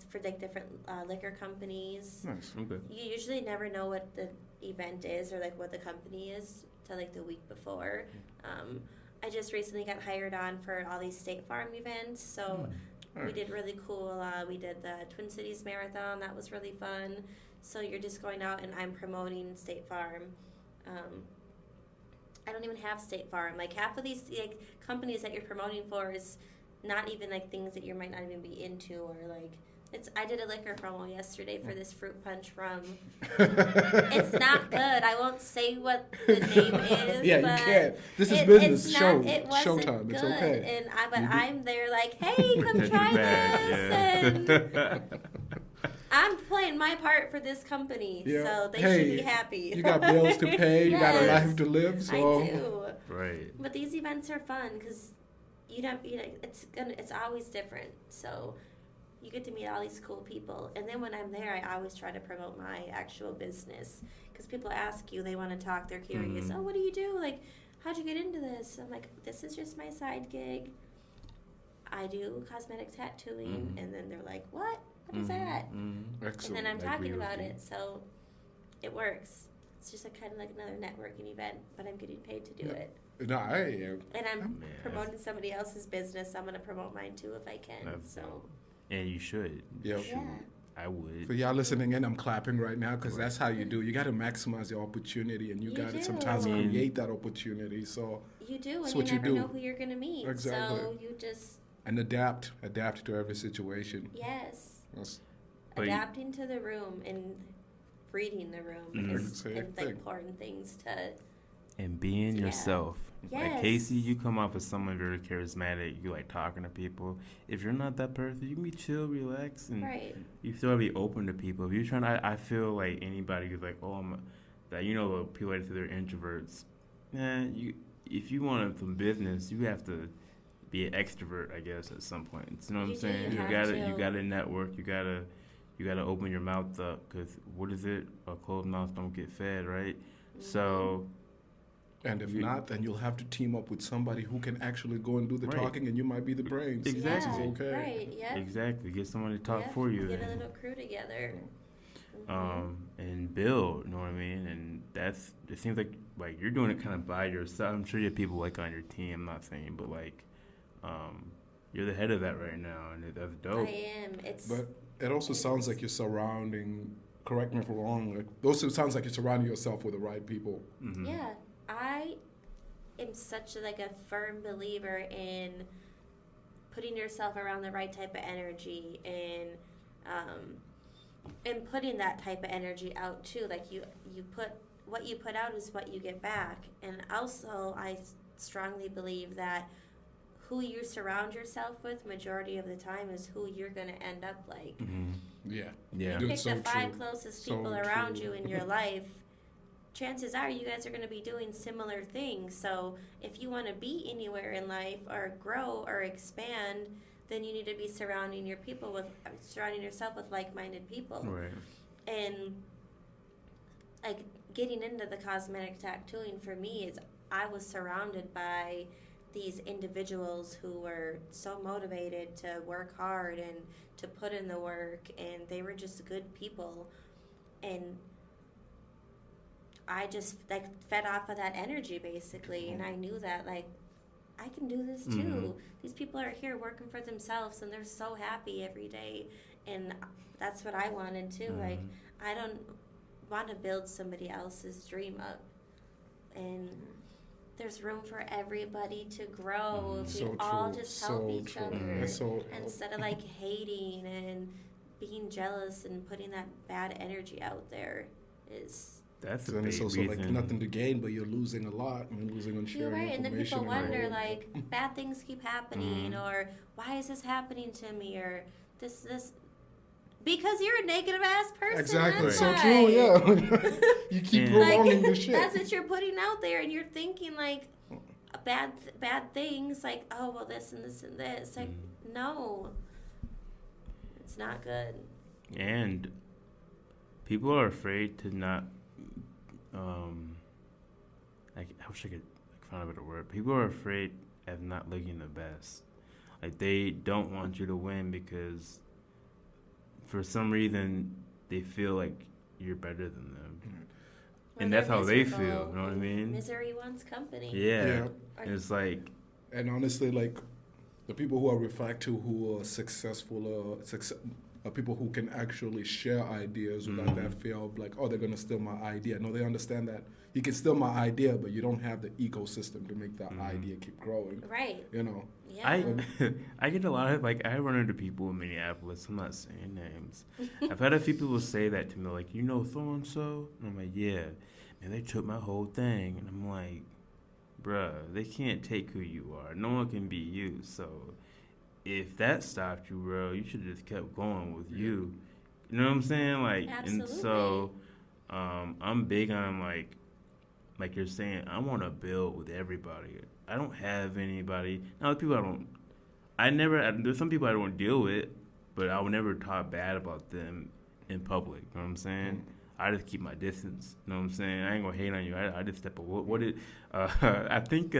for like different liquor companies. Nice. Okay. You usually never know what the event is or like what the company is till like the week before. I just recently got hired on for all these State Farm events, so we Alright. did really cool. We did the Twin Cities Marathon. That was really fun. So you're just going out and I'm promoting State Farm. I don't even have State Farm. Like half of these like companies that you're promoting for is not even like things that you might not even be into or like I did a liquor promo yesterday for this fruit punch rum. It's not good. I won't say what the name is. Yeah, but you can't. This is business. It's Show. not, it wasn't Showtime. good. It's okay. But I'm there like, hey, come try this. And I'm playing my part for this company, Yeah. so they Hey, should be happy. You got bills to pay. You got a Yes. life to live. So I do. Right. But these events are fun because it's always different. So you get to meet all these cool people, and then when I'm there, I always try to promote my actual business because people ask you, they want to talk, they're curious. Oh, what do you do? Like, how'd you get into this? I'm like, this is just my side gig. I do cosmetic tattooing, and then they're like, what? What is that? excellent. And then I'm Like talking real about estate. it, so it works. It's just kind of like another networking event, but I'm getting paid to do Yeah. it. No, And I'm Man. promoting somebody else's business. I'm going to promote mine too if I can. That's So, dope. And you should. Yep. You should. Yeah. I would. For y'all listening in, I'm clapping right now because that's how you do. You got to maximize your opportunity, and you You got to do. sometimes I mean- create that opportunity. So you do, That's and what you you never do. know who you're going to meet. Exactly. So you just, and adapt to every situation. yes, That's, But you- adapting to the room and reading the room is Same and, thing. like, important things to, And being Yeah. yourself. Like Yes. Casey, you come off as someone very charismatic. You like talking to people. If you're not that person, you can be chill, relax, and right. you still be open to people. If you're trying, I feel like anybody who's like, that people like to say they're introverts. If you want some business, you have to be an extrovert, I guess, at some point. You know what I'm You do, saying? you have You to. gotta network. You gotta open your mouth up, because what is it? A closed mouth don't get fed, right? So. and if You- not, then you'll have to team up with somebody who can actually go and do the Right. talking, and you might be the brains. Exactly. Yeah, Okay. right, yep. Exactly. Get someone to talk Yep, for you. Get a and- little crew together. and build, you know what I mean? And it seems like you're doing it kind of by yourself. I'm sure you have people like on your team, I'm not saying, but you're the head of that right now, and that's dope. I am. It's But it also sounds like you're surrounding. Correct me if I'm wrong. Like, also sounds like you're surrounding yourself with the right people. Mm-hmm. yeah. I am such a firm believer in putting yourself around the right type of energy and putting that type of energy out too. Like you put what you put out is what you get back. And also, I strongly believe that who you surround yourself with majority of the time is who you're going to end up like. Mm-hmm. Yeah. Yeah. You Dude, pick so the 5 true. closest So people around true. you in your life, chances are you guys are going to be doing similar things. So if you want to be anywhere in life or grow or expand, then you need to be surrounding yourself with like-minded people. Right. And like getting into the cosmetic tattooing for me is I was surrounded by these individuals who were so motivated to work hard and to put in the work, and they were just good people, and I just like fed off of that energy basically, and I knew that like I can do this too. Mm-hmm. These people are here working for themselves, and they're so happy every day, and that's what I wanted too. Mm-hmm. Like I don't want to build somebody else's dream up, and there's room for everybody to grow if we So all true. just help So each true. other It's so instead of like hating and being jealous and putting that bad energy out there. Is That's a then big it's also reason. like nothing to gain, but you're losing a lot. You're losing on you're sharing right, and then information. people and wonder all. like bad things keep happening, Mhm. or why is this happening to me, or this because you're a negative ass person. Exactly. That's So why. true. Yeah. You keep And- prolonging Like the shit. that's what you're putting out there, and you're thinking like bad things, like oh well this and this and this. Like no, it's not good. And people are afraid to not. I wish I could find a better word. People are afraid of not looking the best. Like they don't want you to win because, for some reason, they feel like you're better than them, Or and they're that's how they miserable, feel. You know what I and mean? Misery wants company. Yeah. Yeah. And it's like And honestly, like the people who I refer to who are successful, are people who can actually share ideas without that fear of like, oh, they're gonna steal my idea. No, they understand that you can steal my idea, but you don't have the ecosystem to make that idea keep growing. Right. You know. Yeah. I get a lot of like I run into people in Minneapolis. I'm not saying names. I've had a few people say that to me, like you know so and so, and I'm like yeah, and they took my whole thing, and I'm like, bruh, they can't take who you are. No one can be you. So if that stopped you, bro, you should have just kept going with you. You know what I'm saying? Like, Absolutely. and so I'm big on like you're saying, I want to build with everybody. I don't have anybody. Now, the people there's some people I don't deal with, but I would never talk bad about them in public. You know what I'm saying? I just keep my distance. You know what I'm saying? I ain't gonna hate on you. I just step away. I think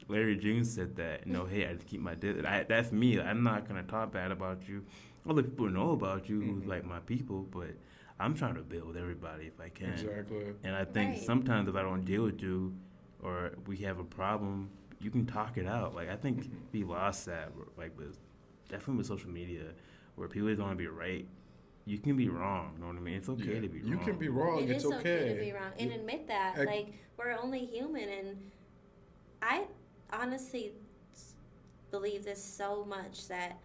Larry June said that. No, hey, I just keep my distance. That's me. I'm not gonna talk bad about you. Other people know about you, who's like my people, but I'm trying to build everybody if I can. Exactly. And I think Right. sometimes if I don't deal with you, or we have a problem, you can talk it out. Like I think we lost that, like definitely with social media, where people just want to be right. You can be wrong. You know what I mean? It's okay to be wrong. You can be wrong. It It's is okay. to be wrong and admit that. Like we're only human, and I honestly believe this so much that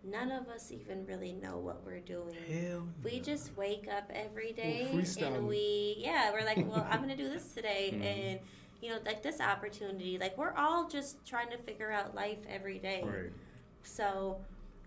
none of us even really know what we're doing. Hell We no. just wake up every day freestyling. and we're like, well, I'm gonna do this today, and you know, like this opportunity. Like we're all just trying to figure out life every day. Right. So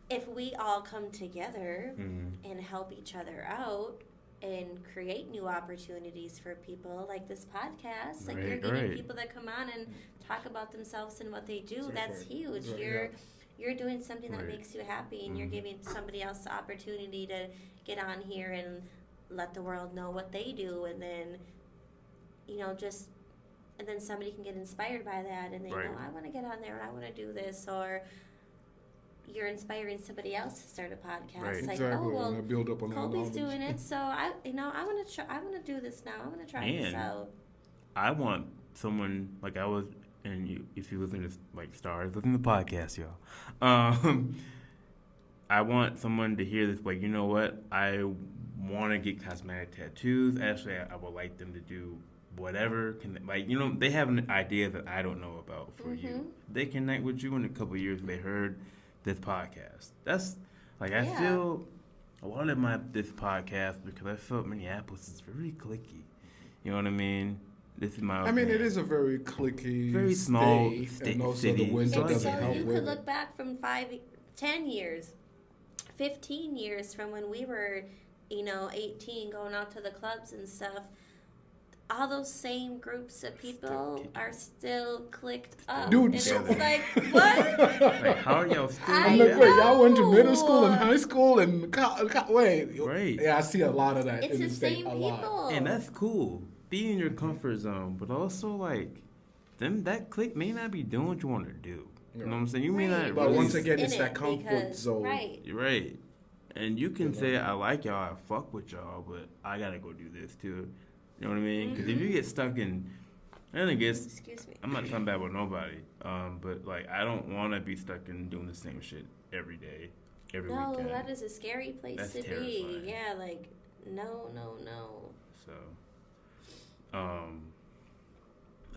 if we all come together Mhm. and help each other out and create new opportunities for people, like this podcast, like you're Right, getting right. people that come on and talk about themselves and what they do, Exactly. that's huge. Right, You're doing something that Right. makes you happy, and you're giving somebody else the opportunity to get on here and let the world know what they do, and then you know, just and then somebody can get inspired by that, and they Right. know, I want to get on there and I want to do this, or you're inspiring somebody else to start a podcast. Right. Like, Exactly. oh well, And I build up on that Colby's knowledge. doing it, so I want to try. I want to do this now. I want to try this And out. I want someone like I was, and you, if you listen to like stars, listen to the podcast, y'all. I want someone to hear this. Like, you know what? I want to get cosmetic tattoos. Actually, I would like them to do whatever. They have an idea that I don't know about for you. They connect with you in a couple of years. They heard this podcast. That's like I Yeah. feel a lot of this podcast because I felt Minneapolis is very cliquey. You know what I mean? This is my. I mean, it opinion. is a very cliquey, Very small state, and also city. the winter So And doesn't so help you with could it. look back from 10 years, 15 years from when we were, 18, going out to the clubs and stuff. All those same groups of people are still clicked up. Dude, and it's so- like, what? Like, how are y'all still? I I'm like, wait, y'all went to middle know. school and high school and wait. Right. Yeah, I see a lot of that It's in the the state. same A lot. people. And that's cool. Be in your comfort zone, but also like that clique may not be doing what you want to do. You know what I'm saying? You Right. may not. But Really, once again, it's in that it comfort because- zone. Right. you're right. And you can You say know? I like y'all, I fuck with y'all, but I gotta go do this too. You know what I mean? Because if Mm-hmm. you get stuck in, and I guess Excuse me. I'm not talking bad with nobody, but like I don't want to be stuck in doing the same shit every day, every No, weekend. that is a scary place That's to terrifying. be. Yeah, like no. So,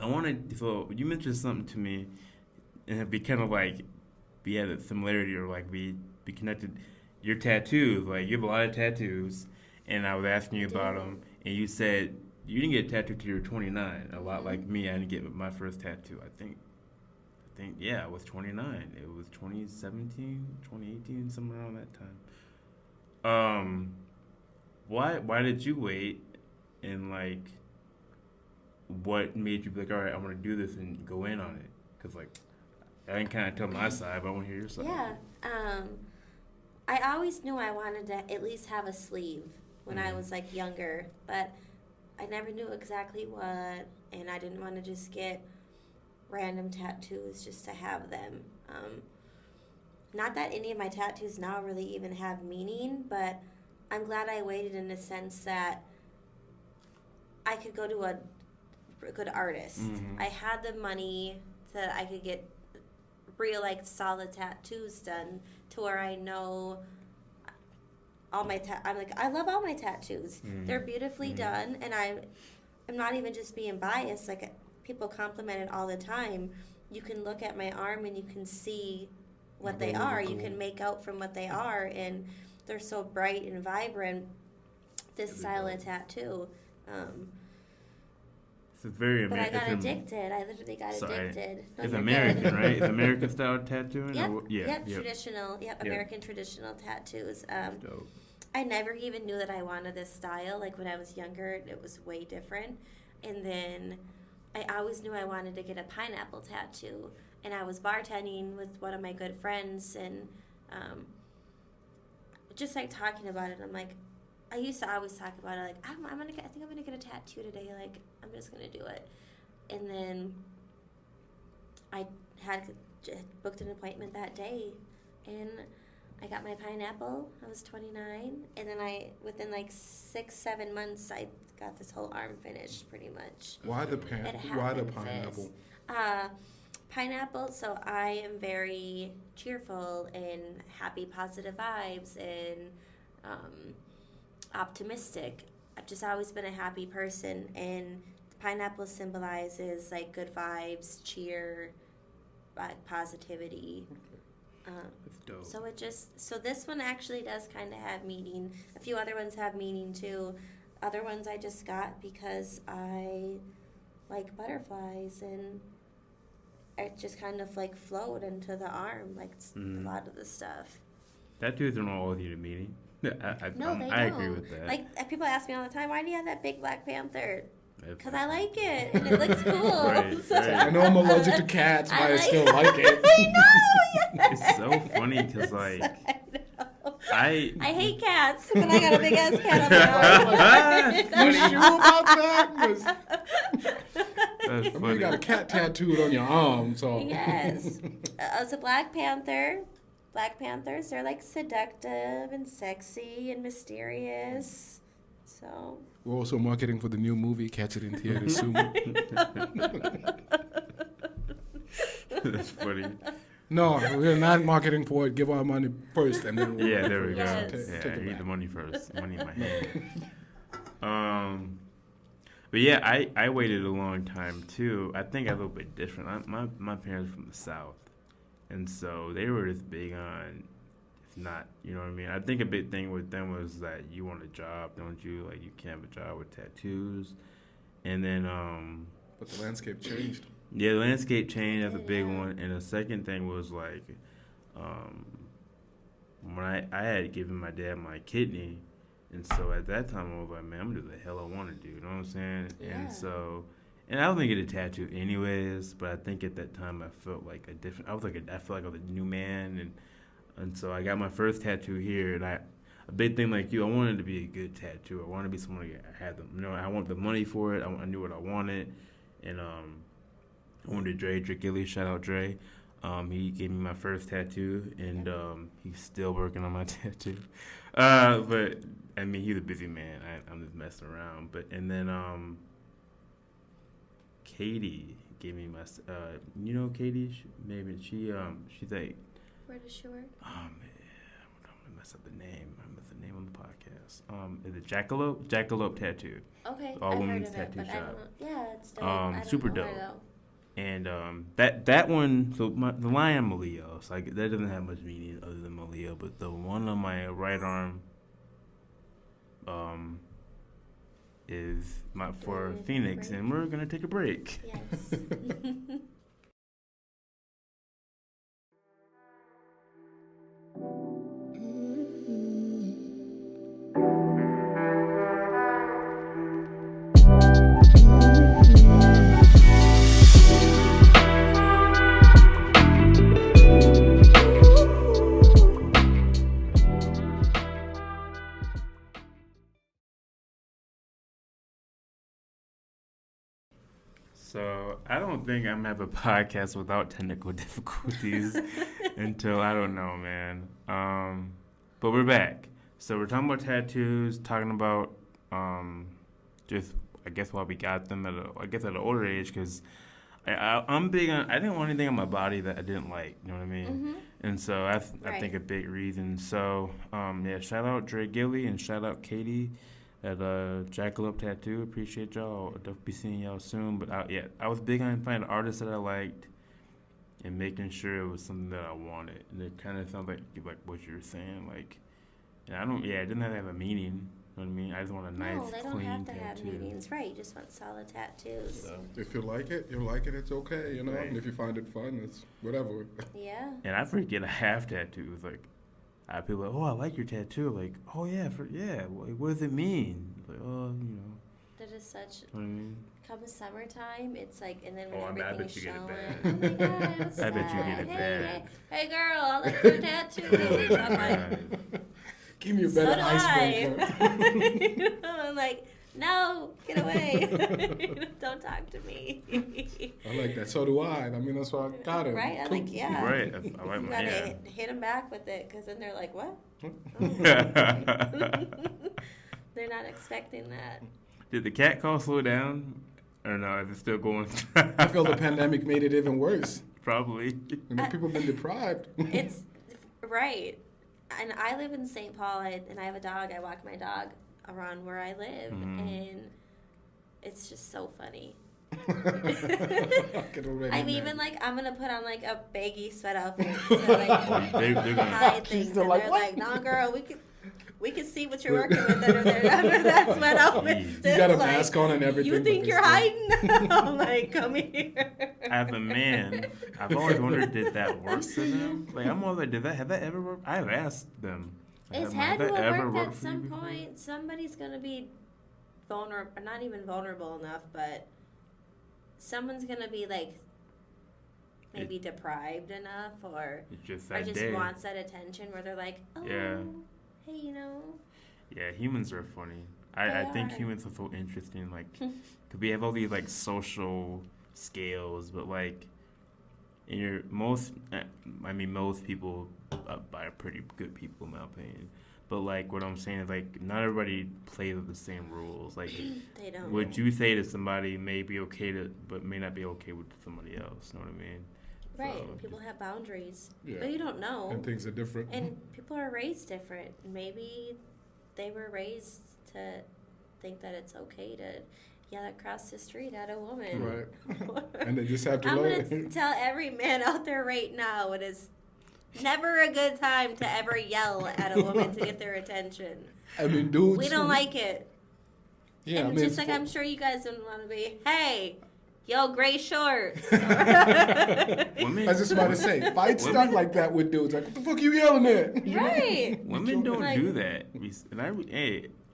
I wanted. So you mentioned something to me, and it'd be kind of like be at a similarity or like be connected. Your tattoos, like you have a lot of tattoos, and I was asking you about do. them, and you said you didn't get a tattoo till you were 29. A lot Mhm. like me, I didn't get my first tattoo. I think yeah, I was 29. It was 2017, 2018, somewhere around that time. Why did you wait? And like, what made you be like, all right, I want to do this and go in on it? Because like, I didn't kind of tell my side, but I want to hear your side. Yeah. I always knew I wanted to at least have a sleeve when I was like younger, but I never knew exactly what, and I didn't want to just get random tattoos just to have them. Not that any of my tattoos now really even have meaning, but I'm glad I waited in the sense that I could go to a good artist. Mhm. I had the money so that I could get real like solid tattoos done to where I know all my I'm like I love all my tattoos. They're beautifully done, and I'm not even just being biased. Like people compliment it all the time. You can look at my arm and you can see what They're they really are. You cool. can make out from what they are, and they're so bright and vibrant. This Really style dope. of tattoo. It's very But I got American. addicted. I literally got Sorry. addicted. No, It's you're American, good. right? It's American style tattooing. Yep. Or, yeah. Yep. Traditional. Yep. American traditional tattoos. Dope. I never even knew that I wanted this style. Like when I was younger, it was way different. And then I always knew I wanted to get a pineapple tattoo. And I was bartending with one of my good friends, and just like talking about it, I'm like, I used to always talk about it. Like I think I'm gonna get a tattoo today. Like I'm just gonna do it. And then I had booked an appointment that day, and I got my pineapple. I was 29, and then within like 6-7 months, I got this whole arm finished, pretty much. Why the It Why the happened pineapple? fast. Pineapple. So I am very cheerful and happy, positive vibes, and optimistic. I've just always been a happy person, and pineapple symbolizes like good vibes, cheer, like positivity. That's dope. So this one actually does kind of have meaning. A few other ones have meaning too. Other ones I just got because I like butterflies, and it just kind of like flowed into the arm, like a lot of the stuff. Tattoos don't always need a meaning. No, they I don't. agree with that. Like people ask me all the time, why do you have that big Black Panther? That's Because I like it and it looks cool. Right, So- right. I know I'm allergic to cats, but I like- still like it. I know. Yes. It's so funny because like I know. I I hate cats, but I got a big ass cat on my arm. You sure about that? 'Cause, that's I mean, you funny. got a cat tattooed on your arm, so. Yes. It's a Black Panther. Black Panthers, they're like seductive and sexy and mysterious. So. We're also marketing for the new movie, Catch It in Theaters soon. That's funny. No, we're not marketing for it. Give our money first, and then we'll Yeah, there we go. Yes. Yeah, Take I it need back. the money first. Money in my hand. But yeah, I waited a long time too. I think I'm a little bit different. My parents are from the South, and so they were just big on, it's not, you know what I mean? I think a big thing with them was that you want a job, don't you? Like you can't have a job with tattoos. And then But the landscape changed. yeah, the landscape change, that's a big Yeah. one. And the second thing was like, when I had given my dad my kidney, and so at that time I was like, man, I'm gonna do the hell I want to do. You know what I'm saying? Yeah. And so, and I was gonna get a tattoo anyways, but I think at that time I felt like a different. I felt like I was a new man, and so I got my first tattoo here, and a big thing like you, I wanted to be a good tattoo. I wanted to be someone that had the, I want the money for it. I knew what I wanted, and I went to Dre Gilly. Shout out Dre. He gave me my first tattoo, and he's still working on my tattoo. But I mean, he's a busy man. I'm just messing around. And then Katie gave me my. You know Katie? She's like. Where does she work? Oh man, I'm gonna mess up the name. I messed the name on the podcast. Is it Jackalope? Jackalope Tattoo. Okay, All I've women's heard of it, tattoo but I shop. don't know. Yeah, it's dope. I don't Super know where dope. though. And that one, so the line I'm Leo, so that doesn't have much meaning other than Leo, but the one on my right arm is for Phoenix, and we're gonna take a break. Yes. So I don't think I'm gonna have a podcast without technical difficulties until I don't know, man. But we're back. So we're talking about tattoos, talking about just I guess why we got them at an older age, because I'm big on. I didn't want anything on my body that I didn't like. You know what I mean? Mm-hmm. And so I think a big reason. So yeah, shout out Dre Gilly and shout out Katie at Jackalope Tattoo. Appreciate y'all. I'll definitely be seeing y'all soon. But I was big on finding artists that I liked and making sure it was something that I wanted. And it kind of sounds like what you were saying. Like, and it didn't have to have a meaning. You know what I mean? I just want a nice, No, they don't clean have to tattoo. have meanings. Right, you just want solid tattoos. So, If you like it, it's okay, you know. Right. And if you find it fun, it's whatever. Yeah. and I forget I have tattoos. Like, I have people like, oh, I like your tattoo. Like, oh yeah, what does it mean? Like, oh, you know. That is such. What I mean? Come summertime, it's like, and then when Oh, I bet everything's you get it showing. bad. Oh my god, what's I bet you that? get it bad. Hey, girl, I like your tattoo. I'm like, Give me a so better do icebreaker. I. I'm like, no, get away. Don't talk to me. I like that. So do I. I mean, that's why I got it. Right? I'm like, yeah. Right. I like You my gotta hit them back with it, because then they're like, what? They're not expecting that. Did the cat call slow down? Or no, is it still going? I feel the pandemic made it even worse. Probably. You know, people have been deprived. It's right. And I live in St. Paul, and I have a dog. I walk my dog around where I live, and it's just so funny. I can already I'm imagine. even like, I'm gonna put on like a baggy sweat outfit to like They're gonna. hide things, They're and like, they're "What?" like, "No, girl, we can see what you're working with under there, under that sweat outfit." You Still, got a like, mask on and everything. You but think they you're still- hiding? I'm like, come here. As a man, I've always wondered, did that work for them? Like, I'm always like, have that ever worked? I've asked them. It's Have had to that have ever worked worked at for you some before? point. Somebody's gonna be vulnerable, not even vulnerable enough, but someone's gonna be like maybe deprived enough, or It's just or that just day. wants that attention where they're like, oh, Yeah. hey, you know, Yeah, humans are funny. I They think are. humans are so interesting. Like, cause we have all these like social scales, but like, in your most people are pretty good people in my opinion. But like, what I'm saying is like, not everybody plays with the same rules. Like, they don't. what you say to somebody may be okay to, but may not be okay with somebody else. You know what I mean? Right. So, People have boundaries, Yeah. but you don't know. And things are different. And people are raised different. Maybe they were raised to think that it's okay to yell across the street at a woman. Right. And they just have to I'm learn. going to tell every man out there right now, it is never a good time to ever yell at a woman to get their attention. I mean, dudes. We don't like it. Yeah, and I mean, just like I'm sure you guys don't want to be, hey, yo, gray shorts. women, I was just about to say, fight stuff like that with dudes. Like, what the fuck are you yelling at? Right. women don't Like- do that.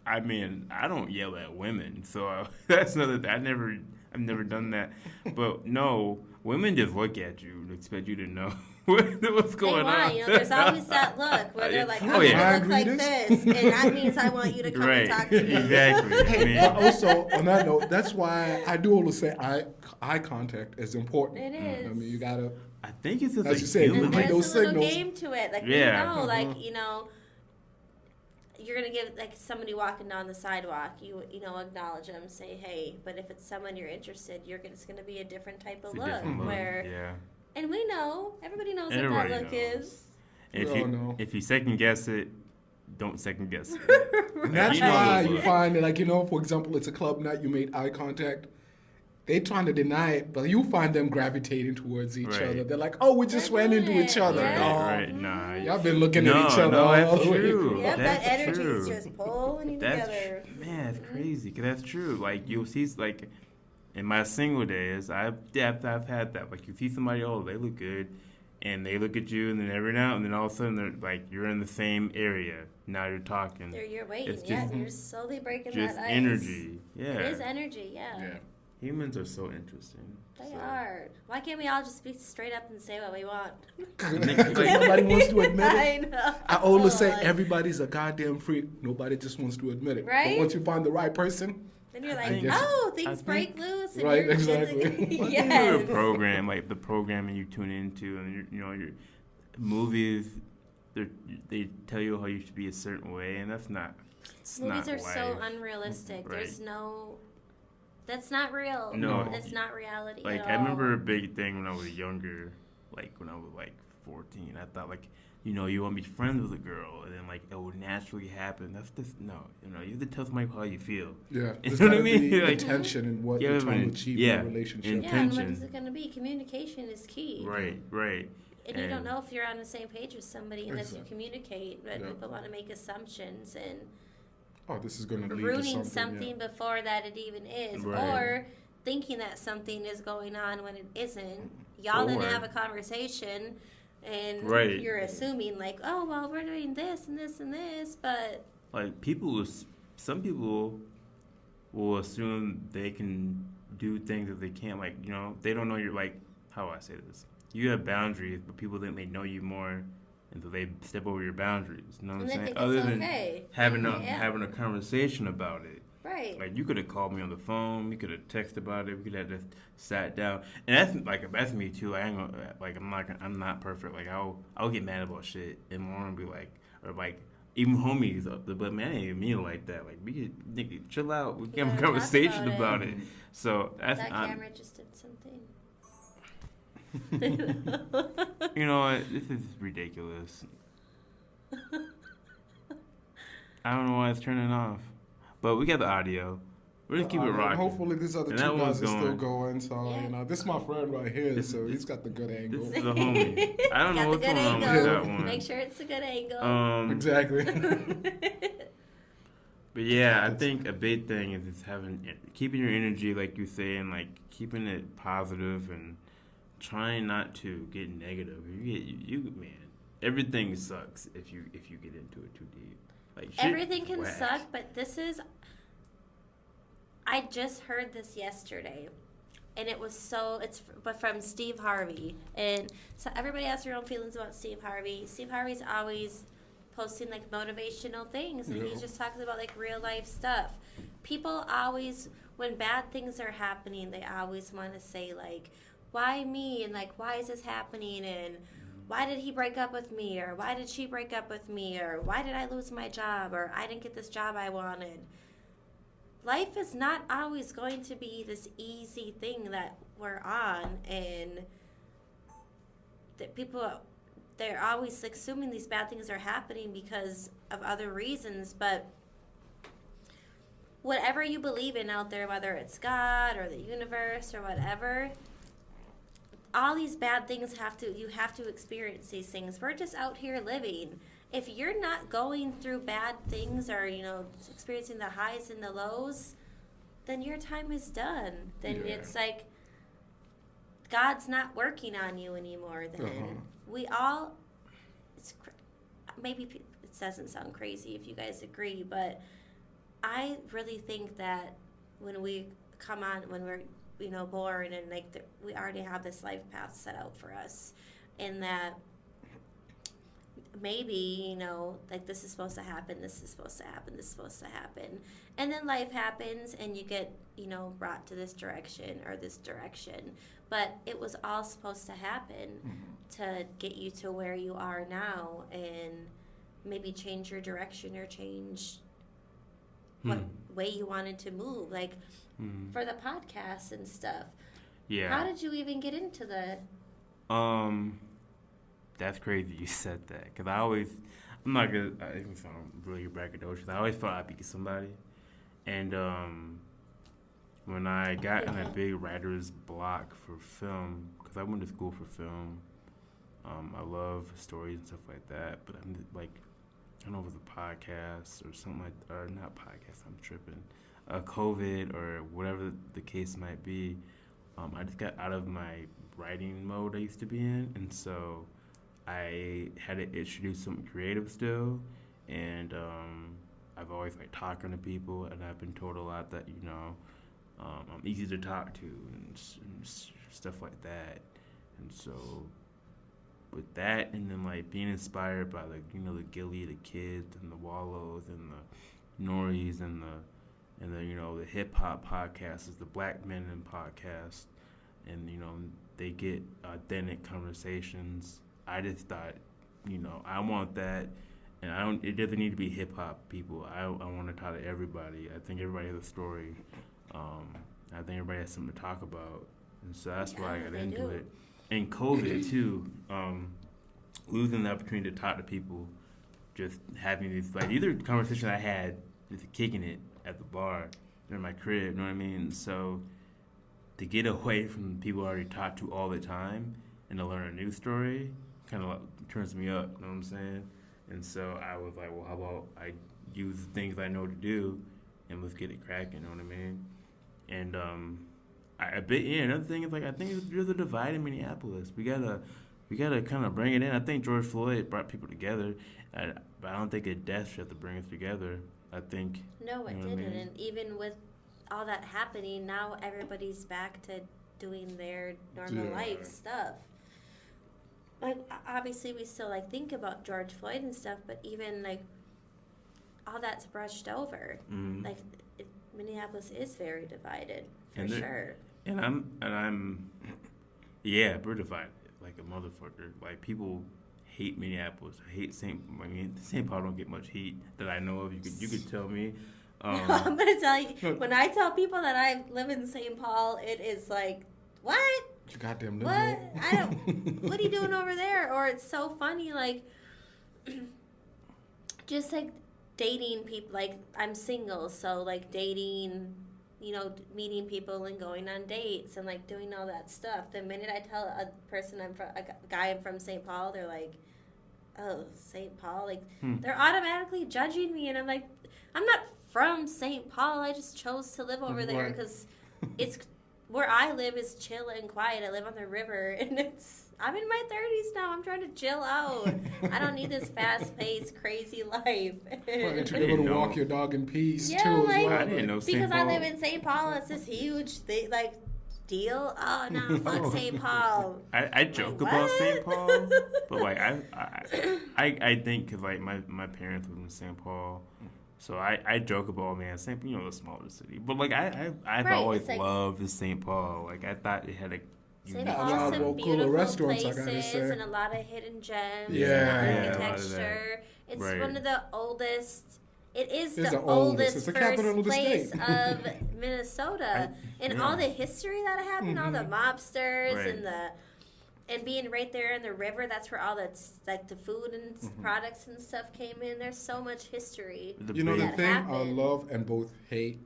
I mean, I don't yell at women, so that's another thing. I've never done that. But no, women just look at you and expect you to know what's going on. There's always that look where they're like, I'm Oh, yeah. gonna look like this, and that means I want you to come and talk to me. Exactly. I mean, But also, on that note, that's why I do always say eye contact is important. It is. I mean, you gotta. I think it's just As like you said, feeling And like there's those a little signals. game to it. Like, Yeah. we know, like, you're gonna give like somebody walking down the sidewalk, you acknowledge them, say hey. But if it's someone you're interested, it's gonna be a different type of it's a look. different look. Where, Yeah. and we know, everybody knows what Everybody that look knows. is. And We all know. if you second guess it, don't second guess it. And that's You know why what's you up. find that, like, for example, it's a club night, you made eye contact. They trying to deny it, but you find them gravitating towards each Right. other. They're like, oh, we just They're ran doing into it, each other. yeah. No. Right, nah. Y'all been looking at each other No, all that's the way. true. Yep, that That's energy is true. just pulling you together. Man, it's crazy. 'Cause that's true. Like you'll see, like in my single days, I've had that. Like you see somebody, oh, they look good, and they look at you, and then every now and then all of a sudden they're like you're in the same area. Now you're talking. You're waiting, It's yeah, just- and you're slowly breaking Just that ice. energy. Yeah. It is energy, yeah. Yeah. Humans are so interesting. They So- are. Why can't we all just be straight up and say what we want? Nobody wants to admit it. I know. I always say Like, everybody's a goddamn freak. Nobody just wants to admit it. Right? But once you find the right person, Then you're I like, guess- oh, I things think- break loose. And Right, you're exactly. The yes. program, like the programming you tune into, and your movies, they tell you how you should be a certain way, and that's not. It's Movies not are so life. unrealistic. Right. There's no. That's not real. No. That's not reality. Like at I remember all. a big thing when I was younger, like when I was like 14. I thought like, you want to be friends with a girl, and then like it would naturally happen. That's just no. You have to tell somebody how you feel. yeah, You there's know what I gotta mean? be Like- intention in what Yeah, you're trying to but- achieve yeah, in a relationship. and- Yeah, and what intention. is it going to be? Communication is key. Right. And you don't And- know if you're on the same page with somebody unless you Exactly. communicate. But Yeah. people want to make assumptions and Oh, this is going to lead to ruining something. something before that it even is, Right. or thinking that something is going on when it isn't. Y'all didn't Or- have a conversation, and Right. you're assuming like, oh well, we're doing this and this and this, but Like some people will assume they can do things that they can't. Like they don't know you're like. How do I say this? You have boundaries, but people think they know you more, and so they step over your boundaries. You know what and I'm they saying? think Other it's than okay. having Yeah. a conversation about it. Right. Like you could have called me on the phone, we could have texted about it, we could have just sat down. And that's me too. I ain't gonna, like I'm not perfect. Like I'll get mad about shit and Lauren be like, or like even homies up there, but man, I ain't even mean it like that. Like we could nigga, chill out. We can have a Yeah, talk conversation about about it. it. So that's That camera just did something. you know what? This is ridiculous. I don't know why it's turning off, but we got the audio. We're gonna keep it rocking. Hopefully, these other And two that one's guys are still going. going. So Yeah. this is my friend right here. This- So this- he's got the good angle. This is a homie. I don't know Got what's the good going on with angle. that one. Make sure it's a good angle. Exactly. But yeah, I think a big thing is just keeping your energy, like you say, and like keeping it positive and trying not to get negative. You man, everything sucks if you get into it too deep. Like shit Everything can whack. suck, but I just heard this yesterday, and it's from Steve Harvey, and so everybody has their own feelings about Steve Harvey. Steve Harvey's always posting like motivational things, and Yeah. he's just talking about like real life stuff. People always, when bad things are happening, they always want to say like, why me, and like, why is this happening, and why did he break up with me, or why did she break up with me, or why did I lose my job, or I didn't get this job I wanted. Life is not always going to be this easy thing that we're on, and that they're always assuming these bad things are happening because of other reasons, but whatever you believe in out there, whether it's God or the universe or whatever, all these bad things you have to experience these things. We're just out here living. If you're not going through bad things or, experiencing the highs and the lows, then your time is done. Then Yeah. it's like God's not working on you anymore. Then we all, maybe it doesn't sound crazy if you guys agree, but I really think that when we come on, when we're, born and like we already have this life path set out for us, and that maybe, like this is supposed to happen, this is supposed to happen, this is supposed to happen. And then life happens and you get, brought to this direction or this direction. But it was all supposed to happen to get you to where you are now and maybe change your direction or change what way you wanted to move. Like for the podcast and stuff. Yeah. How did you even get into the... That's crazy you said that, because I'm not gonna, I even sound really braggadocious. I always thought I'd be somebody. And when I got in a big writer's block for film, because I went to school for film, I love stories and stuff like that, but I'm like, I don't know if it was a podcast or something like, or not podcast, I'm tripping, COVID or whatever the case might be. I just got out of my writing mode I used to be in, and so I had to introduce something creative still, and I've always liked talking to people, and I've been told a lot that I'm easy to talk to and stuff like that, and so with that, and then like being inspired by the Gilly, the Kids, and the Wallows, and the Norries, and the hip hop podcasts, the Black Men in podcast, and they get authentic conversations. I just thought, I want that, and it doesn't need to be hip hop people. I want to talk to everybody. I think everybody has a story. I think everybody has something to talk about, and so that's why I got into it. And COVID too, losing the opportunity to talk to people, just having these these are conversations I had just kicking it at the bar in my crib. You know what I mean? So to get away from people I already talked to all the time and to learn a new story kind of turns me up, you know what I'm saying? And so I was like, well, how about I use the things I know to do and let's get it cracking, you know what I mean? And another thing is I think there's a divide in Minneapolis. We gotta kind of bring it in. I think George Floyd brought people together, but I don't think a death should have to bring us together. I think... No, it didn't. I mean? And even with all that happening, now everybody's back to doing their normal life stuff. Obviously we still think about George Floyd and stuff, but even all that's brushed over. Minneapolis is very divided for sure. And I'm we're divided like a motherfucker. People hate Minneapolis. Hate St. Paul don't get much heat that I know of. You could tell me. I'm gonna tell you, when I tell people that I live in St. Paul, it is what? You goddamn what? I don't. What are you doing over there? Or it's so funny, just dating people. I'm single, so dating, meeting people and going on dates and doing all that stuff. The minute I tell a person a guy I'm from St. Paul, they're like, "Oh, St. Paul!" They're automatically judging me, and I'm like, I'm not from St. Paul. I just chose to live over there because it's. Where I live is chill and quiet. I live on the river, and I'm in my 30s now. I'm trying to chill out. I don't need this fast-paced, crazy life. Well, to be able to walk your dog in peace, too, as well. I didn't know St. Because Paul. I live in St. Paul, it's this huge thing, deal. Oh, no, fuck St. Paul. I joke about St. Paul, but, I think because, my parents live in St. Paul. So I joke about, St. Paul, the smaller city. But I've always loved the St. Paul. I thought it had a St. Paul has some beautiful places and a lot of hidden gems and architecture. It's one of the oldest. It is the oldest first place of Minnesota, and all the history that happened, all the mobsters and being right there in the river, that's where all the food and products and stuff came in. There's so much history. The thing I love and both hate.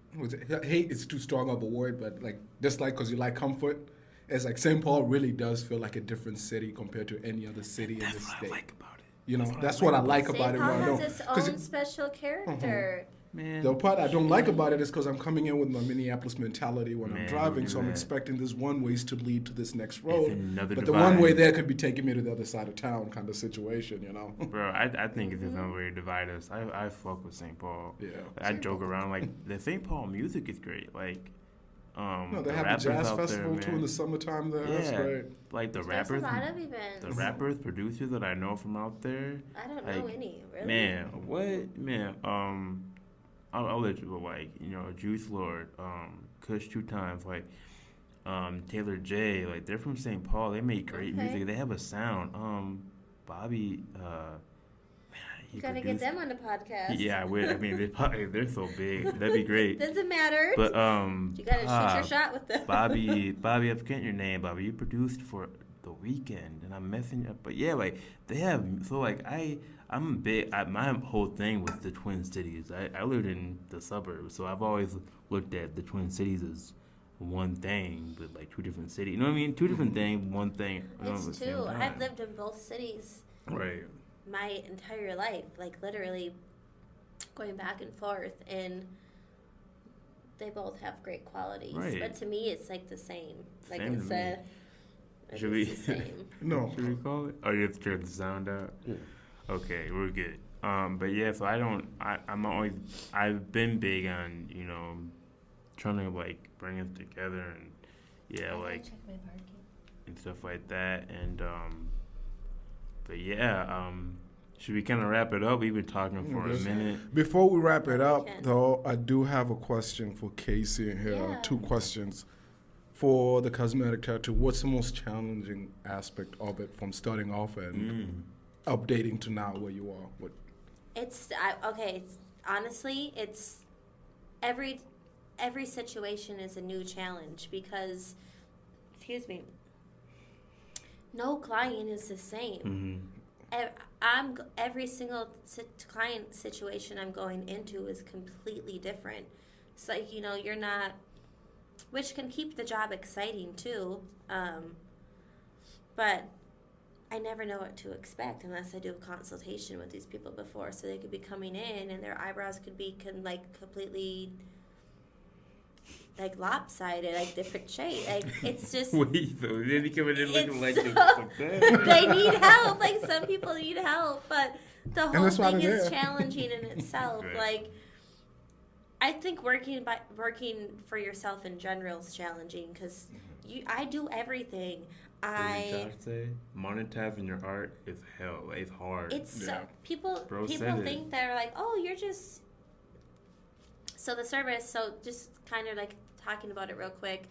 Hate is too strong of a word, but dislike because you like comfort. It's St. Paul really does feel like a different city compared to any other city in the state. That's what I like about it. That's what I like about it. St. Paul has its own special character. Man, The part I don't like about it is because I'm coming in with my Minneapolis mentality when I'm Man, driving, look so at I'm that. expecting this one ways to lead to this next It's road. another But divide. the one way there could be taking me to the other side of town kind of situation, you know? Bro, I think it's another way to divide us. I fuck with St. Paul. Yeah. I St. joke Paul. around like the St. Paul music is great. Like, No, they the have a rappers jazz out festival there, too in man. the summertime there. Yeah, That's great. like the There's rappers, a lot of events. the rappers, producers that I know from out there. I don't know Like, any, really. man, what man? I'll let you go. Like, Juice Lord, Kush 2 Times, like, Taylor J. Like, they're from St. Paul. They make great Okay. music. They have a sound. Bobby, You gotta get them on the podcast. Yeah, I would. I mean, they're so big. That'd be great. Doesn't matter. But you gotta shoot your shot with them. Bobby, I forget your name, Bobby. You produced for The Weeknd, and I'm messing up. But yeah, like they have. So like I'm big. My whole thing was the Twin Cities. I lived in the suburbs, so I've always looked at the Twin Cities as one thing, but like two different cities. You know what I mean? Two different things, one thing. It's at the same two. time. I've lived in both cities Right. my entire life, like literally going back and forth, and they both have great qualities. Right. But to me, it's like the same. Like Same it's to me. Should we- the same. No. Should we call it? Oh, you have to turn the sound out. Yeah. Okay, we're good. But yeah, so I'm always, I've been big on, trying to like bring us together and yeah, like Check my parking. and stuff like that. And but yeah, should we kind of wrap it up? We've been talking for a Yes. minute. Before we wrap it up, can. though, I do have a question for Casey here. Yeah. 2 questions. For the cosmetic tattoo, what's the most challenging aspect of it from starting off and updating to now where you are? What? Honestly, it's every situation is a new challenge because, excuse me, no client is the same. Every single client situation I'm going into is completely different. It's like, you're not, which can keep the job exciting too. But I never know what to expect unless I do a consultation with these people before. So they could be coming in and their eyebrows could be completely like lopsided, like different shape. Like it's just Wait, so then he coming in looking like so- this. they need help. Like some people need help, but the whole that's why thing they're is there. challenging in itself. Right. Like I think working for yourself in general is challenging because I do everything. Monetizing your art is hell. It's hard. It's Yeah. people Bro people said it. think they're like, oh, you're just so the service. So just kind of like talking about it real quick.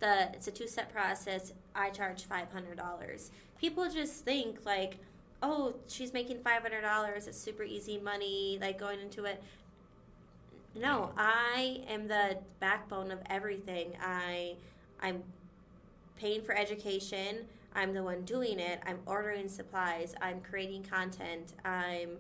It's a 2-step process. I charge $500. People just think like, oh, she's making $500. It's super easy money. Like going into it. No, I am the backbone of everything. I'm paying for education. I'm the one doing it. I'm ordering supplies. I'm creating content. I'm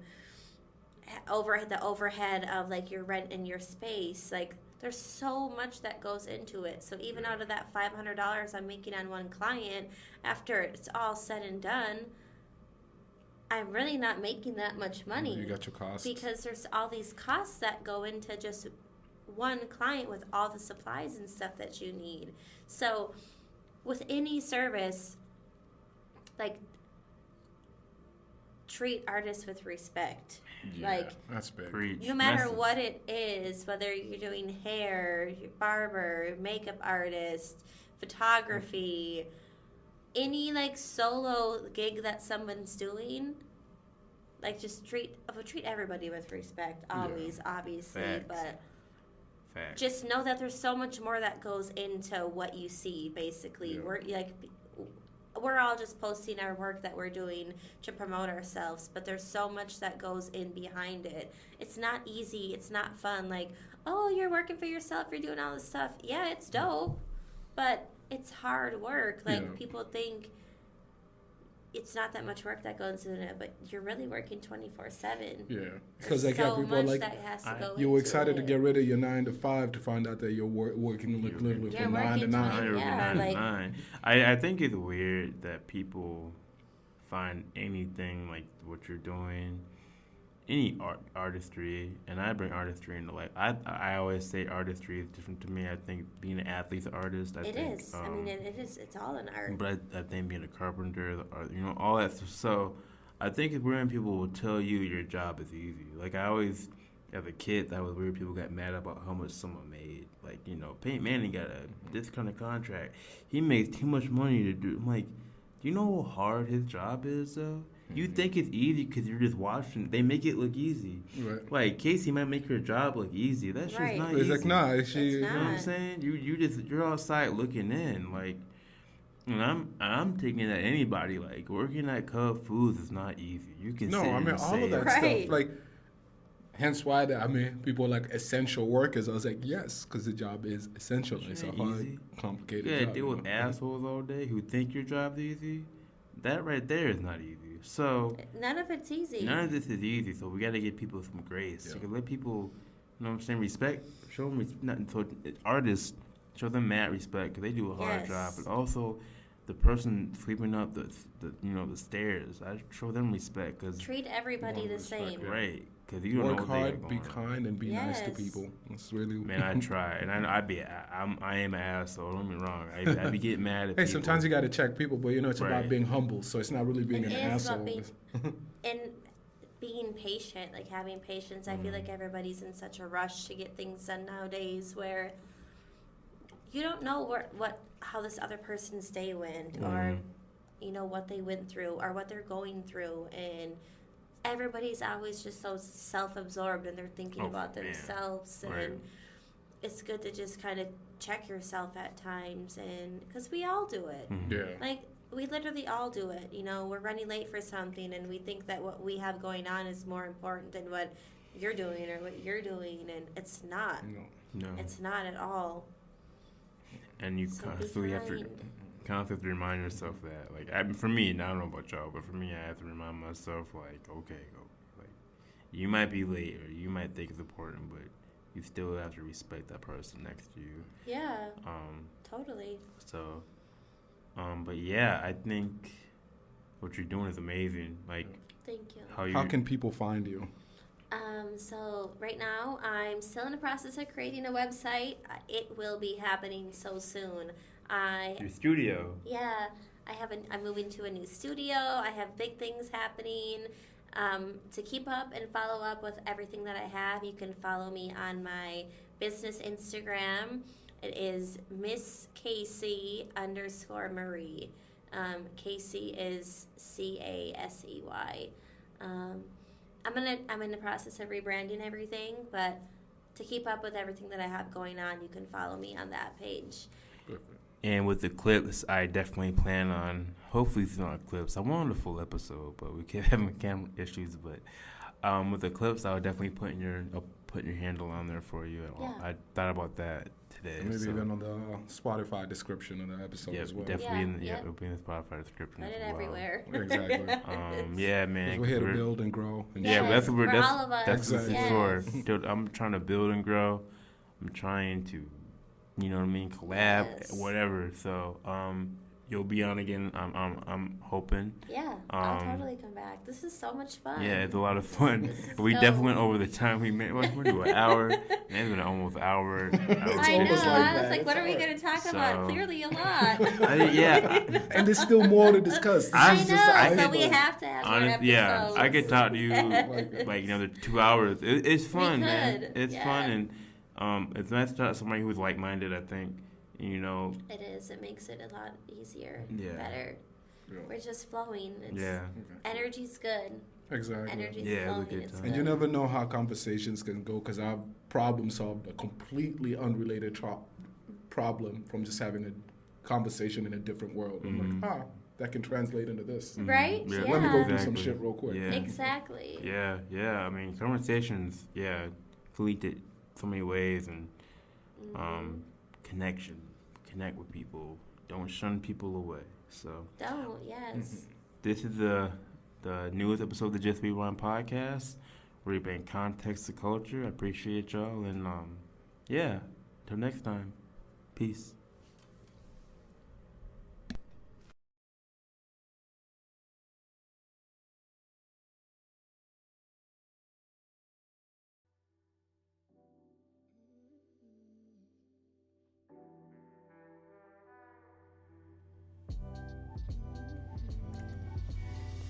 the overhead of like your rent and your space. Like there's so much that goes into it. So even out of that $500 I'm making on one client, after it's all said and done, I'm really not making that much money. You got your costs. Because there's all these costs that go into just one client with all the supplies and stuff that you need. So with any service, like treat artists with respect. Yeah, Like that's big. Preach. no matter Message. what it is, whether you're doing hair, barber, makeup artist, photography, any like solo gig that someone's doing, like just treat everybody with respect, always, obviously, Facts. but Fact. just know that there's so much more that goes into what you see. Basically, Yeah. we're all just posting our work that we're doing to promote ourselves, but there's so much that goes in behind it. It's not easy. It's not fun. Like, oh, you're working for yourself. You're doing all this stuff. Yeah, it's dope, but it's hard work. Like Yeah. people think it's not that much work that goes into it, but you're really working 24/7. Yeah, There's because like so people much like that has to go you were into excited to it. get rid of your 9 to 5 to find out that you're working literally You're from 9 to working 9. 20 Yeah, like- I think it's weird that people find anything like what you're doing any artistry, and I bring artistry into life. I always say artistry is different to me. I think being an athlete's an artist. I It think, is. I mean, it is. It's all an art. but I think being a carpenter, all that stuff. So I think it's weird when people will tell you your job is easy. Like I always, as a kid, that was weird. People got mad about how much someone made. Like Peyton Manning got this kind of contract. He makes too much money to do. I'm like, do you know how hard his job is though? You think it's easy because you're just watching. They make it look easy. Right. Like Casey might make her job look easy. That shit's Right. not But it's easy. like, nah, It's You know what I'm not. saying? You're outside looking in. Like, and I'm thinking that anybody like working at Cub Foods is not easy. You can No, sit I here mean and all say of that it. Right. stuff. Like, hence why people are like essential workers. I was like, yes, because the job is essential. It's a Ain't hard, easy. complicated You gotta job. deal with assholes all day who think your job's easy. That right there is not easy. So None of it's easy. none of this is easy. So we gotta give people some grace. Yeah. You can let people, you know what I'm saying, respect. Show them artists, show them mad respect because they do a hard Yes. job. But also, the person sweeping up the stairs, I show them respect because Treat everybody More the respect, same. yeah. right, because you don't know Work what they got hard, be going on. kind, and be nice to Yes. people. It's really Man, I try, and I am an asshole. Don't get me wrong. I be getting mad at Hey, people. sometimes you got to check people, but it's Right. about being humble. So it's not really being It an is about asshole. being- And being patient, like having patience. I feel like everybody's in such a rush to get things done nowadays where you don't know how this other person's day went or what they went through or what they're going through, and everybody's always just so self-absorbed and they're thinking Oh, about man. themselves. Right. And it's good to just kind of check yourself at times, and because we all do it. Mhm. Yeah. Like, we literally all do it. We're running late for something, and we think that what we have going on is more important than what you're doing or what you're doing, and it's not. No. It's not at all. And you So be constantly have to remind yourself that. Like, for me, and I don't know about y'all, but for me, I have to remind myself, like, okay, like, you might be late or you might think it's important, but you still have to respect that person next to you. Yeah, totally. So, but yeah, I think what you're doing is amazing. Like, Thank you. How can people find you? So right now I'm still in the process of creating a website. It will be happening so soon. your studio. Yeah, I'm moving to a new studio. I have big things happening. To keep up and follow up with everything that I have, you can follow me on my business Instagram. It is Miss Casey _Marie. Casey is CASEY. I'm in the process of rebranding everything, but to keep up with everything that I have going on, you can follow me on that page. And with the clips, I definitely plan on, hopefully it's not clips. I wanted a full episode, but we kept having camera issues. But with the clips, I would definitely put your handle on there for you. Yeah. I thought about that today. Maybe so. even on the Spotify description of the episode Yeah, as well. definitely. Yeah. It'll be in the Spotify description Put as it well. everywhere. Exactly. Yeah, man. 'Cause we're here to build and grow. And Yeah, Yes, that's what for all of us. that's Exactly. for Yes. sure. Dude, I'm trying to build and grow. I'm trying to, you know what I mean, collab, Yes. whatever. So, you'll be on again. I'm hoping. Yeah, I'll Um, totally come back. This is so much fun. Yeah, it's a lot of fun. This is We dope. definitely went over the time we made. We're doing an hour. Man, it's been almost an hour. It's I know. almost like I was that. like, what are we going to talk So- about? Clearly a lot. And there's still more to discuss. This I I is just know, the so iceberg. we have to have more Honest, episodes. yeah, I could talk to you Like- like another 2 hours. It's fun, man. could, It's yeah. fun, and it's nice to talk to somebody who's like-minded. I think, you know. It is. It makes it a lot easier, Yeah. better. Yeah. We're just flowing. It's, Yeah. Energy's good. Exactly. Energy's Yeah, it was a flowing. good It's time. good. And you never know how conversations can go because I've problem solved a completely unrelated problem from just having a conversation in a different world. I'm like, that can translate into this. Right? Yeah. Let me go do Yeah. some Exactly. shit real quick. Yeah. Exactly. Yeah. I mean, conversations, can lead to so many ways, and connection, connect with people. Don't shun people away. So Don't, yes. this is the newest episode of the Just Be One podcast, where we bring context to culture. I appreciate y'all, and till next time, peace.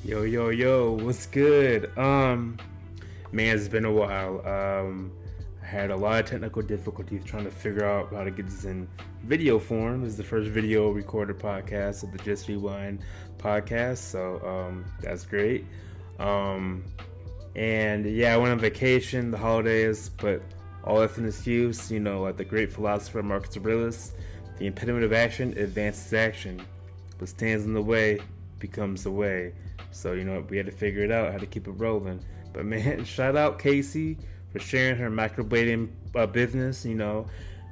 Yo, yo, yo, what's good? Man, it's been a while. I had a lot of technical difficulties trying to figure out how to get this in video form. This is the first video recorded podcast of the Just Rewind podcast, so that's great. Um, and yeah, I went on vacation, the holidays, but all that's an excuse. You know, like the great philosopher Marcus Aurelius, the impediment of action advances action. What stands in the way becomes the way. So, you know, we had to figure it out how to keep it rolling. But man, shout out Casey for sharing her microblading business, you know,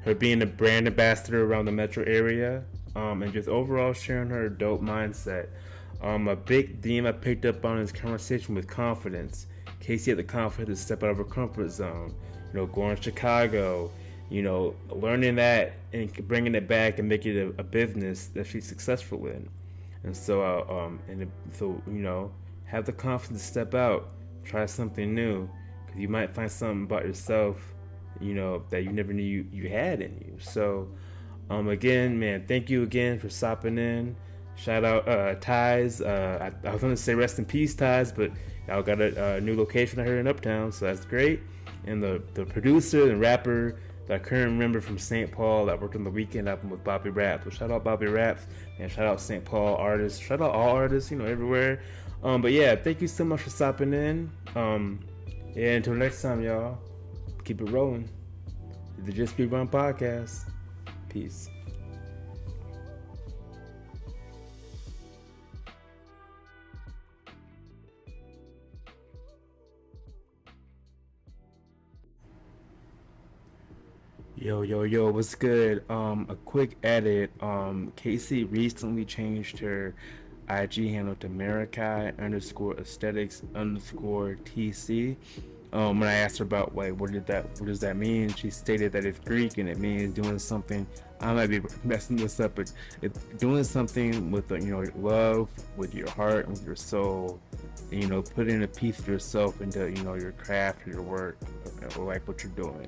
her being a brand ambassador around the metro area, and just overall sharing her dope mindset. A big theme I picked up on is conversation with confidence. Casey had the confidence to step out of her comfort zone, you know, going to Chicago, you know, learning that and bringing it back and making it a business that she's successful in. And so you know, have the confidence to step out, try something new, because you might find something about yourself, you know, that you never knew you had in you. So, again, man, thank you again for stopping in. Shout out Ties. I was gonna say rest in peace, Ties, but y'all got a new location out here in Uptown, so that's great. And the producer and rapper that I couldn't remember from St. Paul that worked on the weekend album with Bobby Raps. So shout out Bobby Raps and shout out St. Paul artists. Shout out all artists, you know, everywhere. But yeah, thank you so much for stopping in. Yeah, until next time, y'all. Keep it rolling. The Just Be Run podcast. Peace. Yo, yo, yo, what's good? A quick edit. Casey recently changed her IG handle to Meraki underscore aesthetics underscore TC. When I asked her about like what does that mean, she stated that it's Greek and it means doing something. I might be messing this up, but it's doing something with you know, love, with your heart, and with your soul. And, you know, putting a piece of yourself into, you know, your craft, your work, or like what you're doing.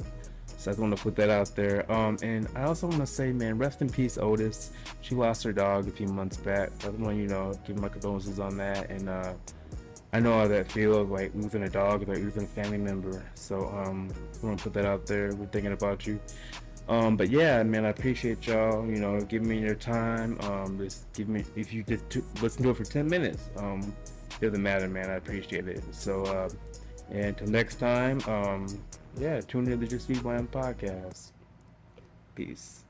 So I just want to put that out there. And I also want to say, man, rest in peace, Otis. She lost her dog a few months back. So I want to, you know, give my condolences on that. And I know how that feels, like losing a dog, like losing a family member. So I want to put that out there. We're thinking about you. But yeah, man, I appreciate y'all, you know, giving me your time. Just give me, if you just listen to it for 10 minutes, it doesn't matter, man. I appreciate it. So, and until next time, yeah, tune in to the Just Be One podcast. Peace.